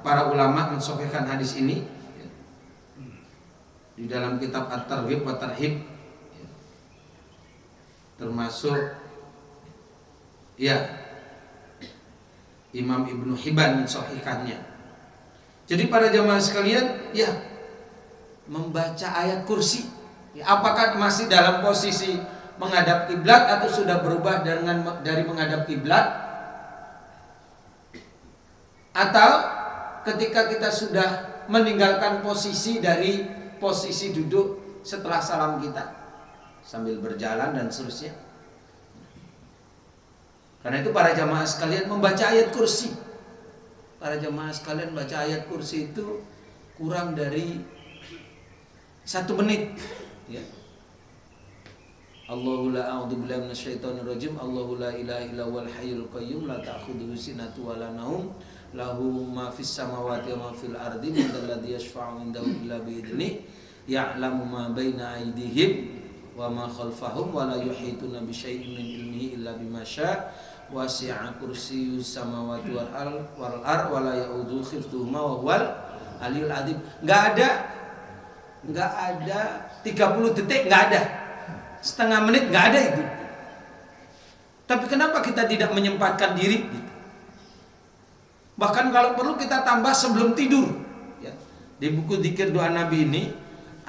Para ulama mensahihkan hadis ini ya, di dalam kitab At-Targhib wa Tarhib ya. Termasuk ya Imam Ibnu Hibban mensahihkannya. Jadi para jamaah sekalian, ya membaca ayat kursi. Ya, apakah masih dalam posisi menghadap kiblat atau sudah berubah dari menghadap kiblat? Atau ketika kita sudah meninggalkan posisi dari posisi duduk setelah salam kita sambil berjalan dan seterusnya. Karena itu para jamaah sekalian membaca ayat kursi. Para jamaah sekalian baca ayat kursi itu kurang dari 1 menit. Ya. Allahu la a'udzu billahi minasyaitonir rajim. Allahu la ilaha illa huwal hayyul qayyum la ta'khudhuhu sinatun wa la naum. Lahu ma fis samawati wa ma fil ardi. Man dzalladzi yashfa'u 'indahu illa bi idzni. Ya'lamu ma baina aydihim wa ma khalfahum wa la yuhituna bi syai'in min ilmihi illa bima syaa. Wasi'a kursiyyus samawati wal ard wa la ya'udhu khiftuhuma wa huwal aliyul azim. Enggak ada 30 detik, enggak ada. Setengah menit enggak ada itu. Tapi kenapa kita tidak menyempatkan diri gitu? Bahkan kalau perlu kita tambah sebelum tidur ya. Di buku Dzikir Doa Nabi ini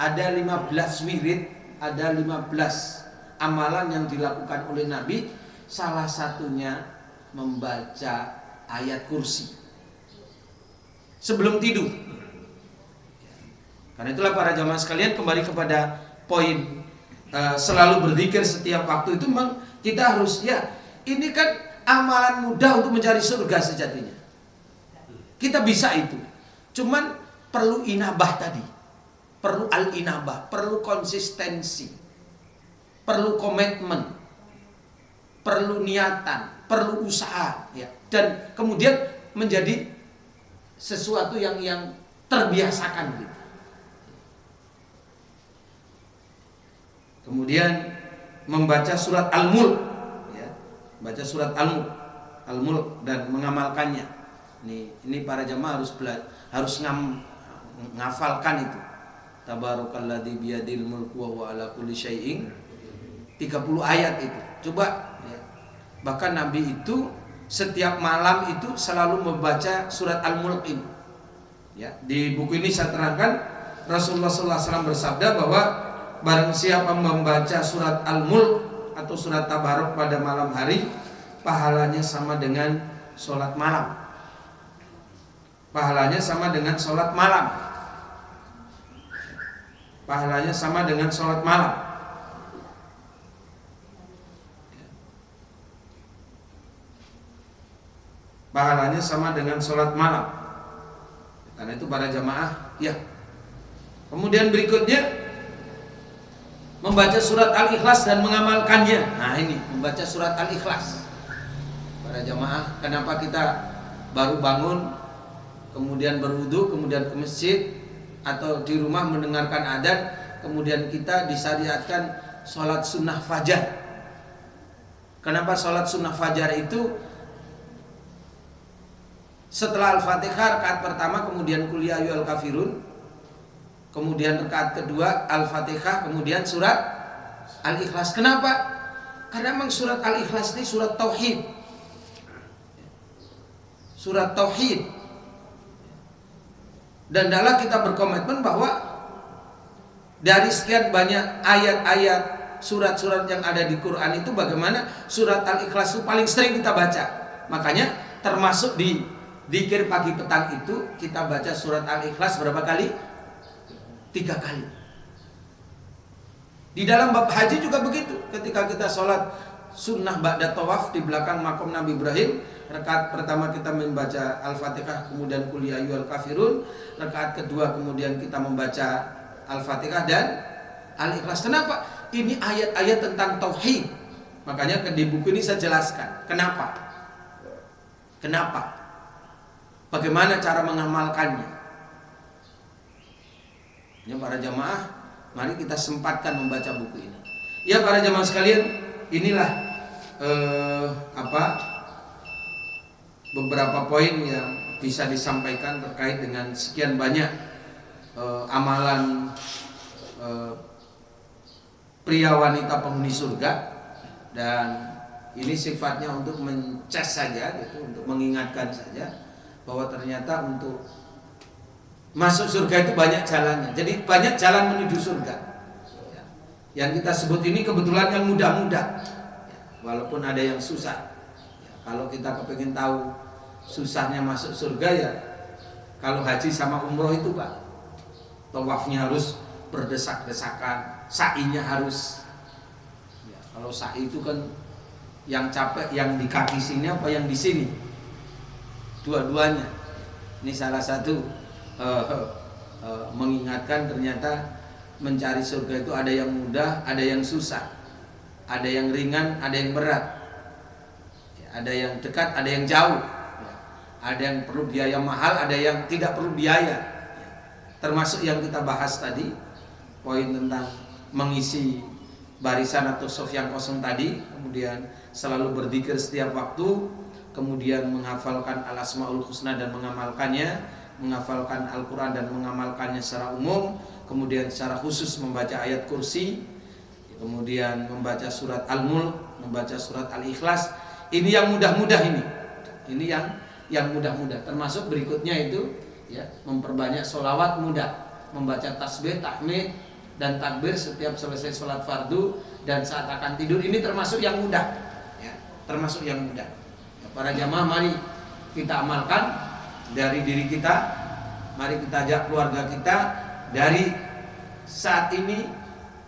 ada 15 wirid, ada 15 amalan yang dilakukan oleh Nabi. Salah satunya membaca ayat kursi sebelum tidur. Karena itulah para jamaah sekalian, kembali kepada poin selalu berzikir setiap waktu itu, memang kita harus, ya ini kan amalan mudah untuk mencari surga sejatinya. Kita bisa itu. Cuman perlu inabah tadi. Perlu al-inabah, perlu konsistensi. Perlu komitmen. Perlu niatan, perlu usaha, ya. Dan kemudian menjadi sesuatu yang terbiasakan gitu. Kemudian membaca surat Al-Mulk, ya. Baca surat Al-Mulk dan mengamalkannya. Ini para jamaah harus ngafalkan itu. Tabarakalladzi biyadil mulku wa huwa ala kulli syai'in. 30 ayat itu. Coba, ya. Bahkan Nabi itu setiap malam itu selalu membaca surat Al-Mulk ini. Ya, di buku ini saya terangkan Rasulullah SAW bersabda bahwa barang siapa membaca surat Al-Mulk atau surat Tabarok pada malam hari, pahalanya sama dengan sholat malam. Pahalanya sama dengan sholat malam. Pahalanya sama dengan sholat malam. Pahalanya sama dengan sholat malam. Karena itu para jamaah, ya. Kemudian berikutnya membaca surat Al-Ikhlas dan mengamalkannya. Nah ini, membaca surat Al-Ikhlas. Para jamaah, kenapa kita baru bangun, kemudian berwudu, kemudian ke masjid, atau di rumah mendengarkan adzan, kemudian kita disyariatkan sholat sunnah fajar. Kenapa sholat sunnah fajar itu setelah Al-Fatihah rakaat pertama, kemudian Qul ya ayyuhal kafirun, kemudian rakaat kedua Al-Fatihah, kemudian surat Al-Ikhlas. Kenapa? Karena memang surat Al-Ikhlas ini surat tauhid. Surat tauhid. Dan dalam kita berkomitmen bahwa dari sekian banyak ayat-ayat surat-surat yang ada di Quran itu, bagaimana surat Al-Ikhlas itu paling sering kita baca. Makanya termasuk di zikir pagi petang itu kita baca surat Al-Ikhlas berapa kali? 3 kali. Di dalam bab haji juga begitu. Ketika kita sholat sunnah ba'da tawaf di belakang makom Nabi Ibrahim, rakaat pertama kita membaca Al-Fatihah, kemudian Qul ya ayyuhal kafirun. Rakaat kedua kemudian kita membaca Al-Fatihah dan Al-Ikhlas. Kenapa? Ini ayat-ayat tentang tauhid. Makanya di buku ini saya jelaskan kenapa. Kenapa? Bagaimana cara mengamalkannya? Ya para jamaah, mari kita sempatkan membaca buku ini. Ya para jamaah sekalian, inilah beberapa poin yang bisa disampaikan terkait dengan sekian banyak amalan pria wanita penghuni surga, dan ini sifatnya untuk mencas saja, gitu, untuk mengingatkan saja bahwa ternyata untuk masuk surga itu banyak jalannya. Jadi banyak jalan menuju surga. Yang kita sebut ini kebetulan yang mudah-mudah, walaupun ada yang susah. Kalau kita kepingin tahu susahnya masuk surga, ya kalau haji sama umroh itu Pak, tawafnya harus berdesak-desakan, sa'inya harus. Kalau sa'i itu kan yang capek yang di kaki sini apa yang di sini? Dua-duanya. Ini salah satu mengingatkan ternyata mencari surga itu ada yang mudah, ada yang susah, ada yang ringan, ada yang berat, ada yang dekat, ada yang jauh, ada yang perlu biaya mahal, ada yang tidak perlu biaya. Termasuk yang kita bahas tadi, poin tentang mengisi barisan atau saf yang kosong tadi, kemudian selalu berzikir setiap waktu, kemudian menghafalkan Al-Asmaul Husna dan mengamalkannya, menghafalkan Al-Quran dan mengamalkannya secara umum, kemudian secara khusus membaca ayat kursi, kemudian membaca surat Al-Mulk, membaca surat Al-Ikhlas. Ini yang mudah-mudah ini. Ini yang mudah-mudah. Termasuk berikutnya itu, ya, memperbanyak sholawat mudah, membaca tasbih, tahmid dan takbir setiap selesai sholat fardu dan saat akan tidur. Ini termasuk yang mudah, ya, termasuk yang mudah. Para jamaah, mari kita amalkan dari diri kita, mari kita ajak keluarga kita, dari saat ini,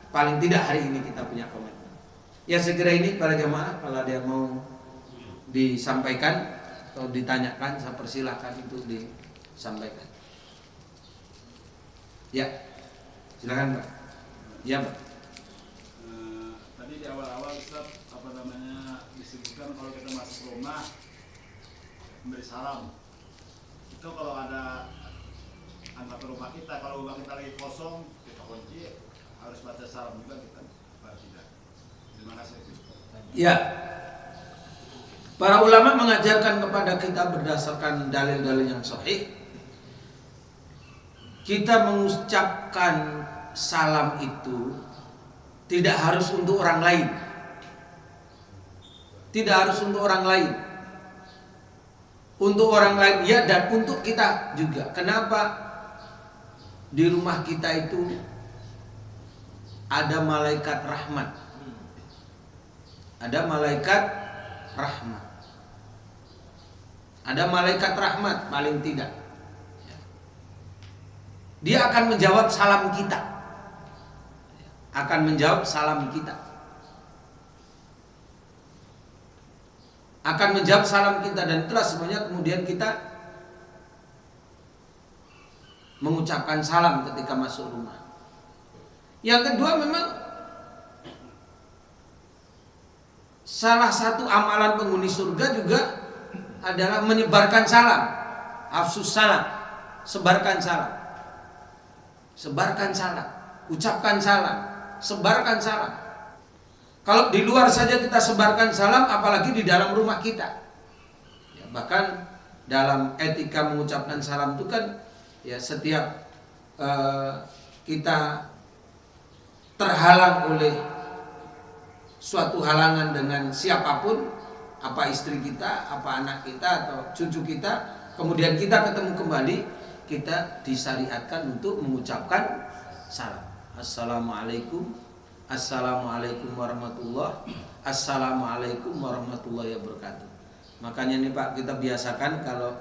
paling tidak hari ini kita punya komitmen. Ya segera ini para jamaah, kalau ada yang mau disampaikan atau ditanyakan, saya persilahkan itu disampaikan. Ya, silakan Pak. Ya Pak. Tadi di awal-awal Ustaz disebutkan kalau kita masuk rumah memberi salam. Itu kalau ada anggota rumah kita, kalau rumah kita lagi kosong, kita kunci, harus baca salam juga kita. Tidak. Terima kasih. Ya. Para ulama mengajarkan kepada kita berdasarkan dalil-dalil yang sahih, kita mengucapkan salam itu tidak harus untuk orang lain. Tidak harus untuk orang lain. Untuk orang lain ya, dan untuk kita juga. Kenapa? Di rumah kita itu ada malaikat rahmat. Ada malaikat rahmat. Ada malaikat rahmat paling tidak. Dia akan menjawab salam kita. Akan menjawab salam kita. Akan menjawab salam kita, dan itulah semuanya kemudian kita mengucapkan salam ketika masuk rumah. Yang kedua, memang salah satu amalan penghuni surga juga adalah menyebarkan salam. Afsus salam, sebarkan salam. Sebarkan salam, ucapkan salam, sebarkan salam. Kalau di luar saja kita sebarkan salam, apalagi di dalam rumah kita. Ya, bahkan dalam etika mengucapkan salam itu kan, ya setiap kita terhalang oleh suatu halangan dengan siapapun, apa istri kita, apa anak kita, atau cucu kita, kemudian kita ketemu kembali, kita disyariatkan untuk mengucapkan salam. Assalamualaikum. Assalamualaikum warahmatullahi, assalamualaikum warahmatullahi wabarakatuh. Makanya nih Pak, kita biasakan kalau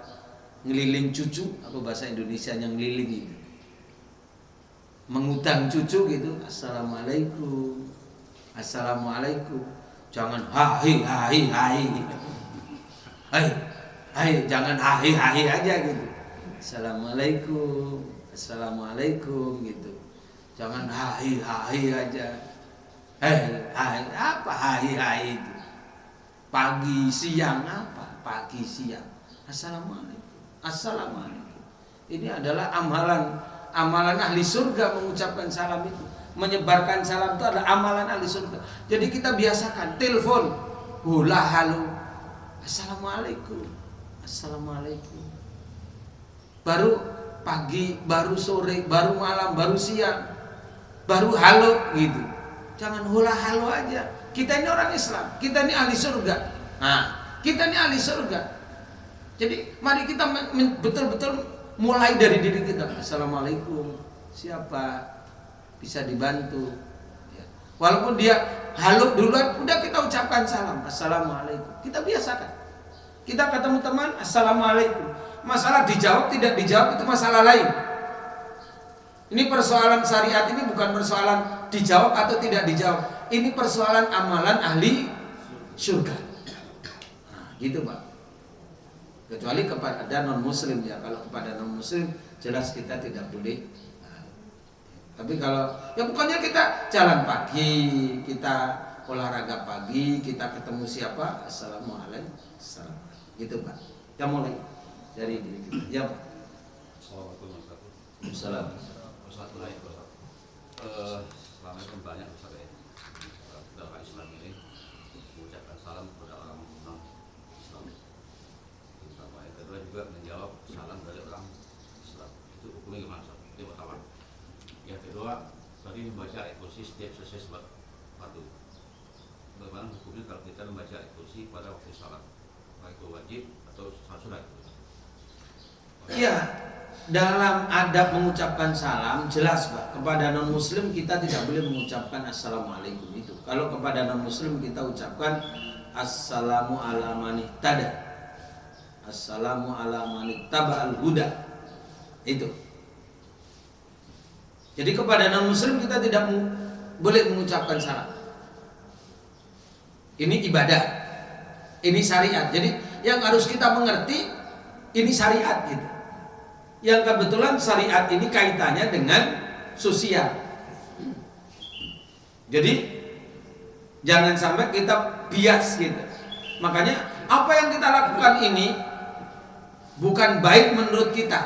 ngeliling cucu, apa bahasa Indonesianya ngeliling itu, mengutang cucu gitu, assalamualaikum, assalamualaikum. Jangan hai hai hai, hai hai, jangan hai hai aja gitu. Assalamualaikum, assalamualaikum gitu. Jangan hai hai aja. Hai apa hai itu? Pagi siang apa? Pagi siang. Assalamualaikum. Assalamualaikum. Ini adalah amalan ahli surga, mengucapkan salam itu. Menyebarkan salam itu adalah amalan ahli surga. Jadi kita biasakan telepon, hula halo, assalamualaikum, assalamualaikum. Baru pagi, baru sore, baru malam, baru siang, baru halo gitu. Jangan hula halo aja. Kita ini orang Islam, kita ini ahli surga. Nah, kita ini ahli surga. Jadi mari kita betul-betul mulai dari diri kita. Assalamualaikum. Siapa bisa dibantu? Ya. Walaupun dia halo duluan, udah kita ucapkan salam. Assalamualaikum. Kita biasakan. Kita ketemu teman, assalamualaikum. Masalah dijawab tidak dijawab itu masalah lain. Ini persoalan syariat, ini bukan persoalan dijawab atau tidak dijawab. Ini persoalan amalan ahli surga. Nah, gitu Pak. Kecuali kepada non muslim ya. Kalau kepada non muslim jelas kita tidak boleh. Nah, tapi kalau ya pokoknya kita jalan pagi, kita olahraga pagi, kita ketemu siapa, assalamualaikum, gitu Pak. Kita mulai dari diri kita. Ya Pak. Assalamualaikum. Selama ini banyak Ustaz ya, kita orang Islam ini mengucapkan salam kepada orang non Islam. Terutama yang kedua juga menjawab salam dari orang Islam. Itu hukumnya gimana Ustaz? Itu pertama. Yang kedua, tadi membaca ayat kursi setiap selesai sholat fardu. Bagaimana hukumnya kalau kita membaca ayat kursi pada waktu salat? Apakah itu wajib atau sunat? Ya, dalam adab mengucapkan salam jelas Pak, kepada non muslim kita tidak boleh mengucapkan assalamualaikum itu. Kalau kepada non muslim kita ucapkan assalamu ala manihtada, assalamu ala manittaba al huda. Itu Jadi kepada non-muslim kita tidak boleh mengucapkan salam. Ini ibadah, ini syariat. Jadi yang harus kita mengerti ini syariat gitu. Yang kebetulan syariat ini kaitannya dengan sosial. Jadi jangan sampai kita bias gitu. Makanya apa yang kita lakukan ini bukan baik menurut kita,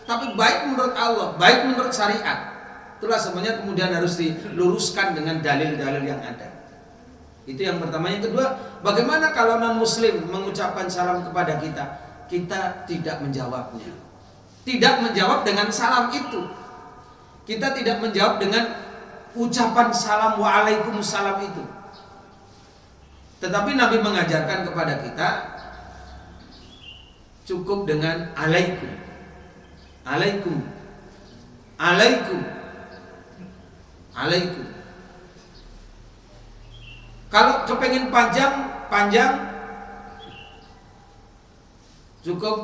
tapi baik menurut Allah, baik menurut syariat. Itulah sebenarnya kemudian harus diluruskan dengan dalil-dalil yang ada. Itu yang pertama. Yang kedua, bagaimana kalau non-muslim mengucapkan salam kepada kita, kita tidak menjawabnya. Tidak menjawab dengan salam itu. Kita tidak menjawab dengan ucapan salam waalaikumsalam itu. Tetapi Nabi mengajarkan kepada kita cukup dengan alaikum. Alaikum. Alaikum. Alaikum. Kalau kepengen panjang cukup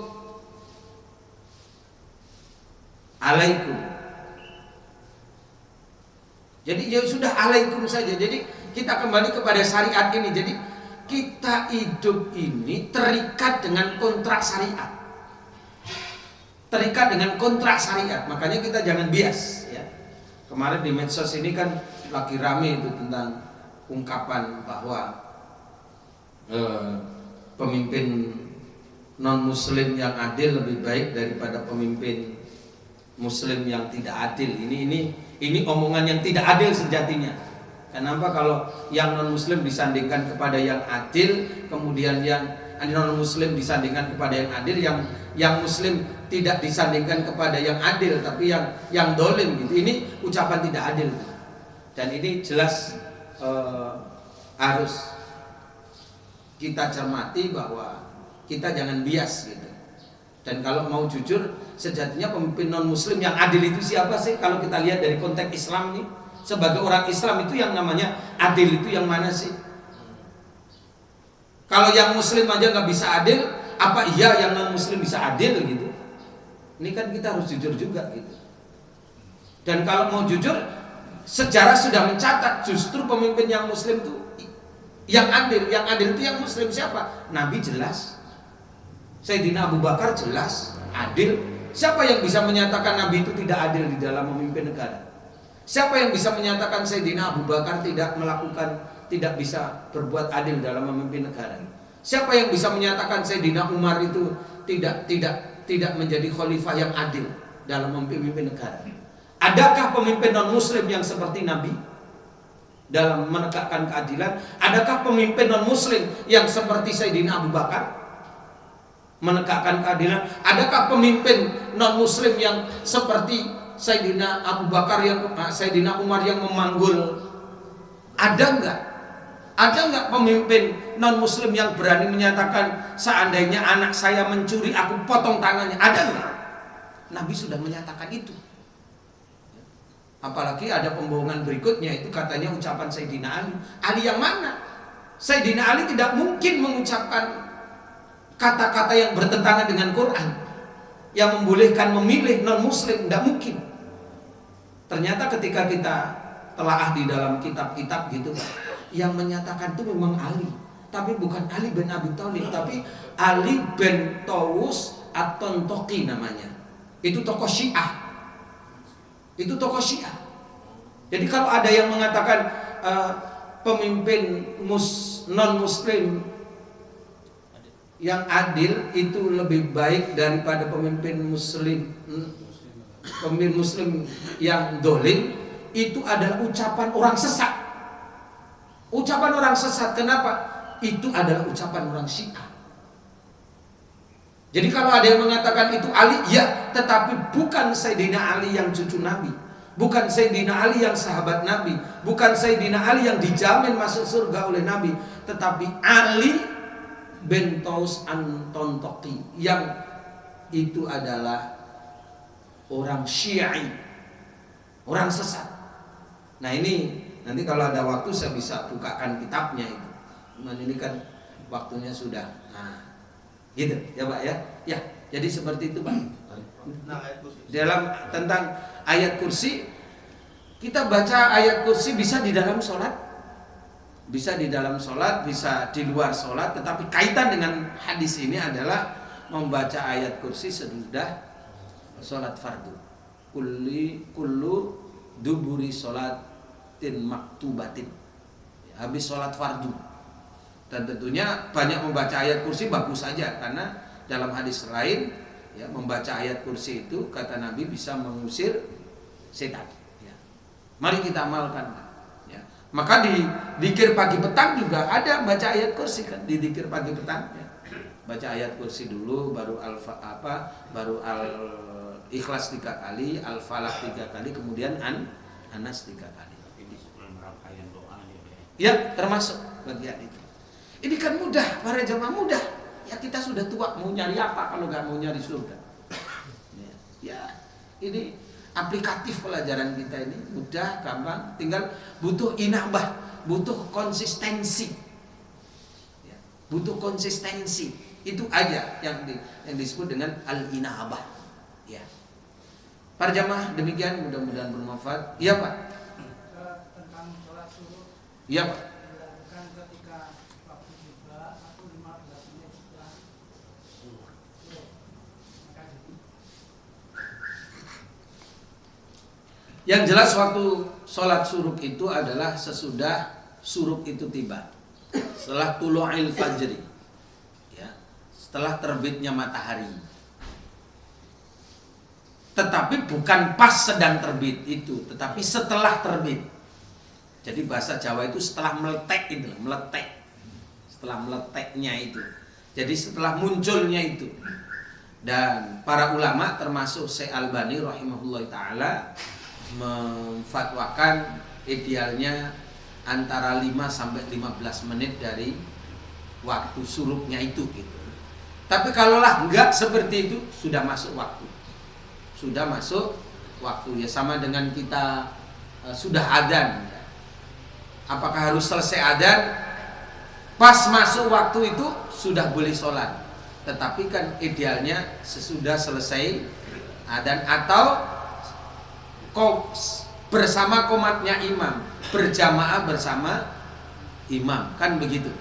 alaikum. Jadi ya sudah alaikum saja. Jadi kita kembali kepada syariat ini. Jadi kita hidup ini terikat dengan kontrak syariat. Terikat dengan kontrak syariat. Makanya kita jangan bias ya. Kemarin di medsos ini kan lagi rame itu tentang ungkapan bahwa pemimpin non muslim yang adil lebih baik daripada pemimpin muslim yang tidak adil. Ini omongan yang tidak adil sejatinya. Kenapa kalau yang non muslim disandingkan kepada yang adil, kemudian yang non muslim disandingkan kepada yang adil, yang muslim tidak disandingkan kepada yang adil, tapi yang dolim gitu. Ini ucapan tidak adil. Dan ini jelas harus kita cermati bahwa kita jangan bias gitu. Dan kalau mau jujur, sejatinya pemimpin non muslim yang adil itu siapa sih? Kalau kita lihat dari konteks Islam nih, sebagai orang Islam itu yang namanya adil itu yang mana sih? Kalau yang muslim aja nggak bisa adil, apa iya yang non muslim bisa adil gitu? Ini kan kita harus jujur juga gitu. Dan kalau mau jujur, sejarah sudah mencatat justru pemimpin yang muslim itu yang adil itu yang muslim siapa? Nabi jelas, Sayyidina Abu Bakar jelas adil. Siapa yang bisa menyatakan Nabi itu tidak adil di dalam memimpin negara? Siapa yang bisa menyatakan Sayyidina Abu Bakar tidak bisa berbuat adil dalam memimpin negara? Siapa yang bisa menyatakan Sayyidina Umar itu tidak menjadi khalifah yang adil dalam memimpin negara? Adakah pemimpin non muslim yang seperti Nabi dalam menegakkan keadilan? Adakah pemimpin non muslim yang seperti Sayyidina Abu Bakar menegakkan keadilan? Adakah pemimpin non muslim yang seperti Sayyidina Abu Bakar Sayyidina Umar yang memanggul? Ada enggak pemimpin non muslim yang berani menyatakan seandainya anak saya mencuri aku potong tangannya? Ada enggak? Nabi sudah menyatakan itu. Apalagi ada pembohongan berikutnya, itu katanya ucapan Sayyidina Ali. Ali yang mana? Sayyidina Ali tidak mungkin mengucapkan kata-kata yang bertentangan dengan Quran, yang membolehkan memilih non muslim, tidak mungkin. Ternyata ketika kita telaah di dalam kitab-kitab gitu, yang menyatakan itu memang Ali, tapi bukan Ali bin Abi Thalib, tapi Ali bin Tawus At-Tantoqi namanya. Itu tokoh Syiah. Itu tokoh Syiah. Jadi kalau ada yang mengatakan pemimpin non muslim yang adil itu lebih baik daripada pemimpin muslim yang dolim, itu adalah ucapan orang sesat. Ucapan orang sesat. Kenapa? Itu adalah ucapan orang Syiah. Jadi kalau ada yang mengatakan itu Ali, ya, tetapi bukan Sayyidina Ali yang cucu Nabi, bukan Sayyidina Ali yang sahabat Nabi, bukan Sayyidina Ali yang dijamin masuk surga oleh Nabi, tetapi Ali bin Taus An-Tantoqi yang itu adalah orang Syi'i, orang sesat. Nah ini nanti kalau ada waktu saya bisa bukakan kitabnya itu. Cuman ini kan waktunya sudah. Nah, gitu ya Pak ya. Ya, jadi seperti itu Pak. Dalam tentang ayat kursi Kita baca ayat kursi bisa di dalam sholat, bisa di dalam sholat, bisa di luar sholat. Tetapi kaitan dengan hadis ini adalah membaca ayat kursi sesudah sholat fardu. Kullu duburi sholatin maktubatin, habis sholat fardu. Dan tentunya banyak membaca ayat kursi bagus saja, karena dalam hadis lain ya, membaca ayat kursi itu kata Nabi bisa mengusir setan. Mari kita amalkan. Ya. Maka di zikir pagi petang juga ada baca ayat kursi kan, di zikir pagi petang. Ya. Baca ayat kursi dulu, baru baru Ikhlas 3 kali, Al-Falaq 3 kali, kemudian Anas 3 kali. Ini sebelum rangkaian doa ya, termasuk bagian itu. Ini kan mudah, para jamaah mudah. Ya kita sudah tua, mau nyari apa kalau nggak mau nyari surga? Ya, ini aplikatif pelajaran kita ini mudah, gampang, tinggal butuh inabah, butuh konsistensi. Ya, butuh konsistensi. Itu aja yang disebut dengan al-inabah. Ya. Para jamaah demikian, mudah-mudahan bermanfaat. Iya, Pak. Tentang sholat subuh. Iya, Pak. Dilakukan ketika waktu juga atau 15 menit setelah subuh. Yang jelas waktu sholat suruk itu adalah sesudah suruk itu tiba, setelah tulu'il fajri, ya, setelah terbitnya matahari. Tetapi bukan pas sedang terbit itu, tetapi setelah terbit. Jadi bahasa Jawa itu setelah meletek itu, meletek, setelah meleteknya itu. Jadi setelah munculnya itu. Dan para ulama termasuk Syekh Albani rahimahullah ta'ala memfatwakan idealnya antara 5 sampai 15 menit dari waktu suruknya itu gitu. Tapi kalaulah enggak seperti itu, sudah masuk waktu. Sudah masuk waktu, ya sama dengan kita sudah adzan ya. Apakah harus selesai adzan pas masuk waktu itu sudah boleh sholat? Tetapi kan idealnya sesudah selesai adzan atau bersama qomatnya imam, berjamaah bersama imam, kan begitu.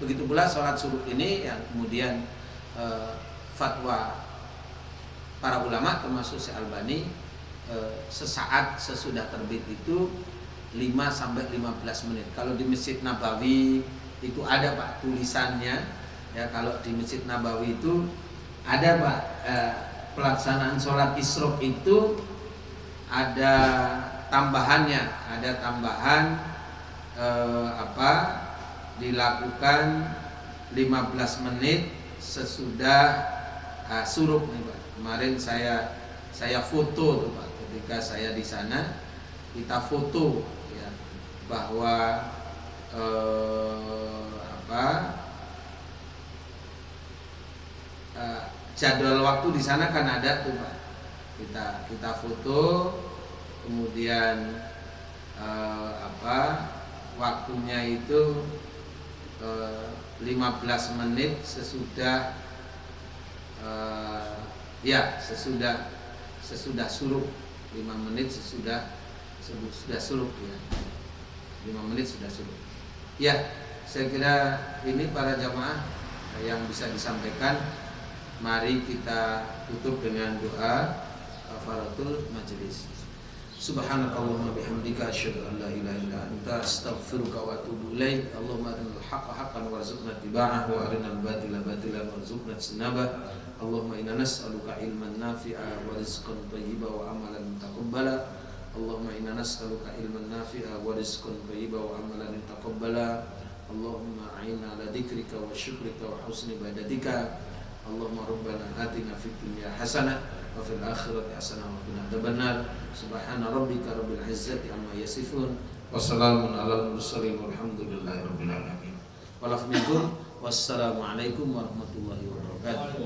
Begitu pula sholat suruk ini yang kemudian fatwa para ulama termasuk Syekh Albani sesaat sesudah terbit itu 5 sampai 15 menit. Kalau di Masjid Nabawi itu ada Pak tulisannya ya, kalau di Masjid Nabawi itu ada Pak pelaksanaan sholat isyraq itu ada tambahannya, ada tambahan dilakukan 15 menit sesudah suruk nih Pak. Kemarin saya foto tuh Pak, ketika saya di sana kita foto ya, bahwa jadwal waktu di sana kan ada tuh Pak. Kita foto, kemudian waktunya itu 15 menit sesudah sesudah suruk, 5 menit sesudah suruk ya. 5 menit sudah suruk. Ya, saya kira ini para jamaah yang bisa disampaikan. Mari kita tutup dengan doa kafaratul majelis. Subhanakallahumma bihamdika asyhadu an la ilaha illa anta astaghfiruka wa atubu ilaik. Allahumma arinal haqqo haqqan warzuqna ittiba'ahu wa arinal batila batilan warzuqna ijtinabah. Allahumma inna nas'aluka ilman nafi'a wa rizqan thayyiban wa amalan mutaqabbala. Allahumma inna nas'aluka ilman nafi'a wa rizqan thayyiban wa amalan mutaqabbala. Allahumma a'inna ala dzikrika wa syukrika wa husni ibadatika. Allahumma rabbana atina fid dunya hasanah wa fil akhirati hasanah wa qina adzabannar. Subhana rabbika rabbil izzati amma yasifun wa salamun alal mursalin walhamdulillahi rabbil alamin. Wassalamu alaikum warahmatullahi wabarakatuh.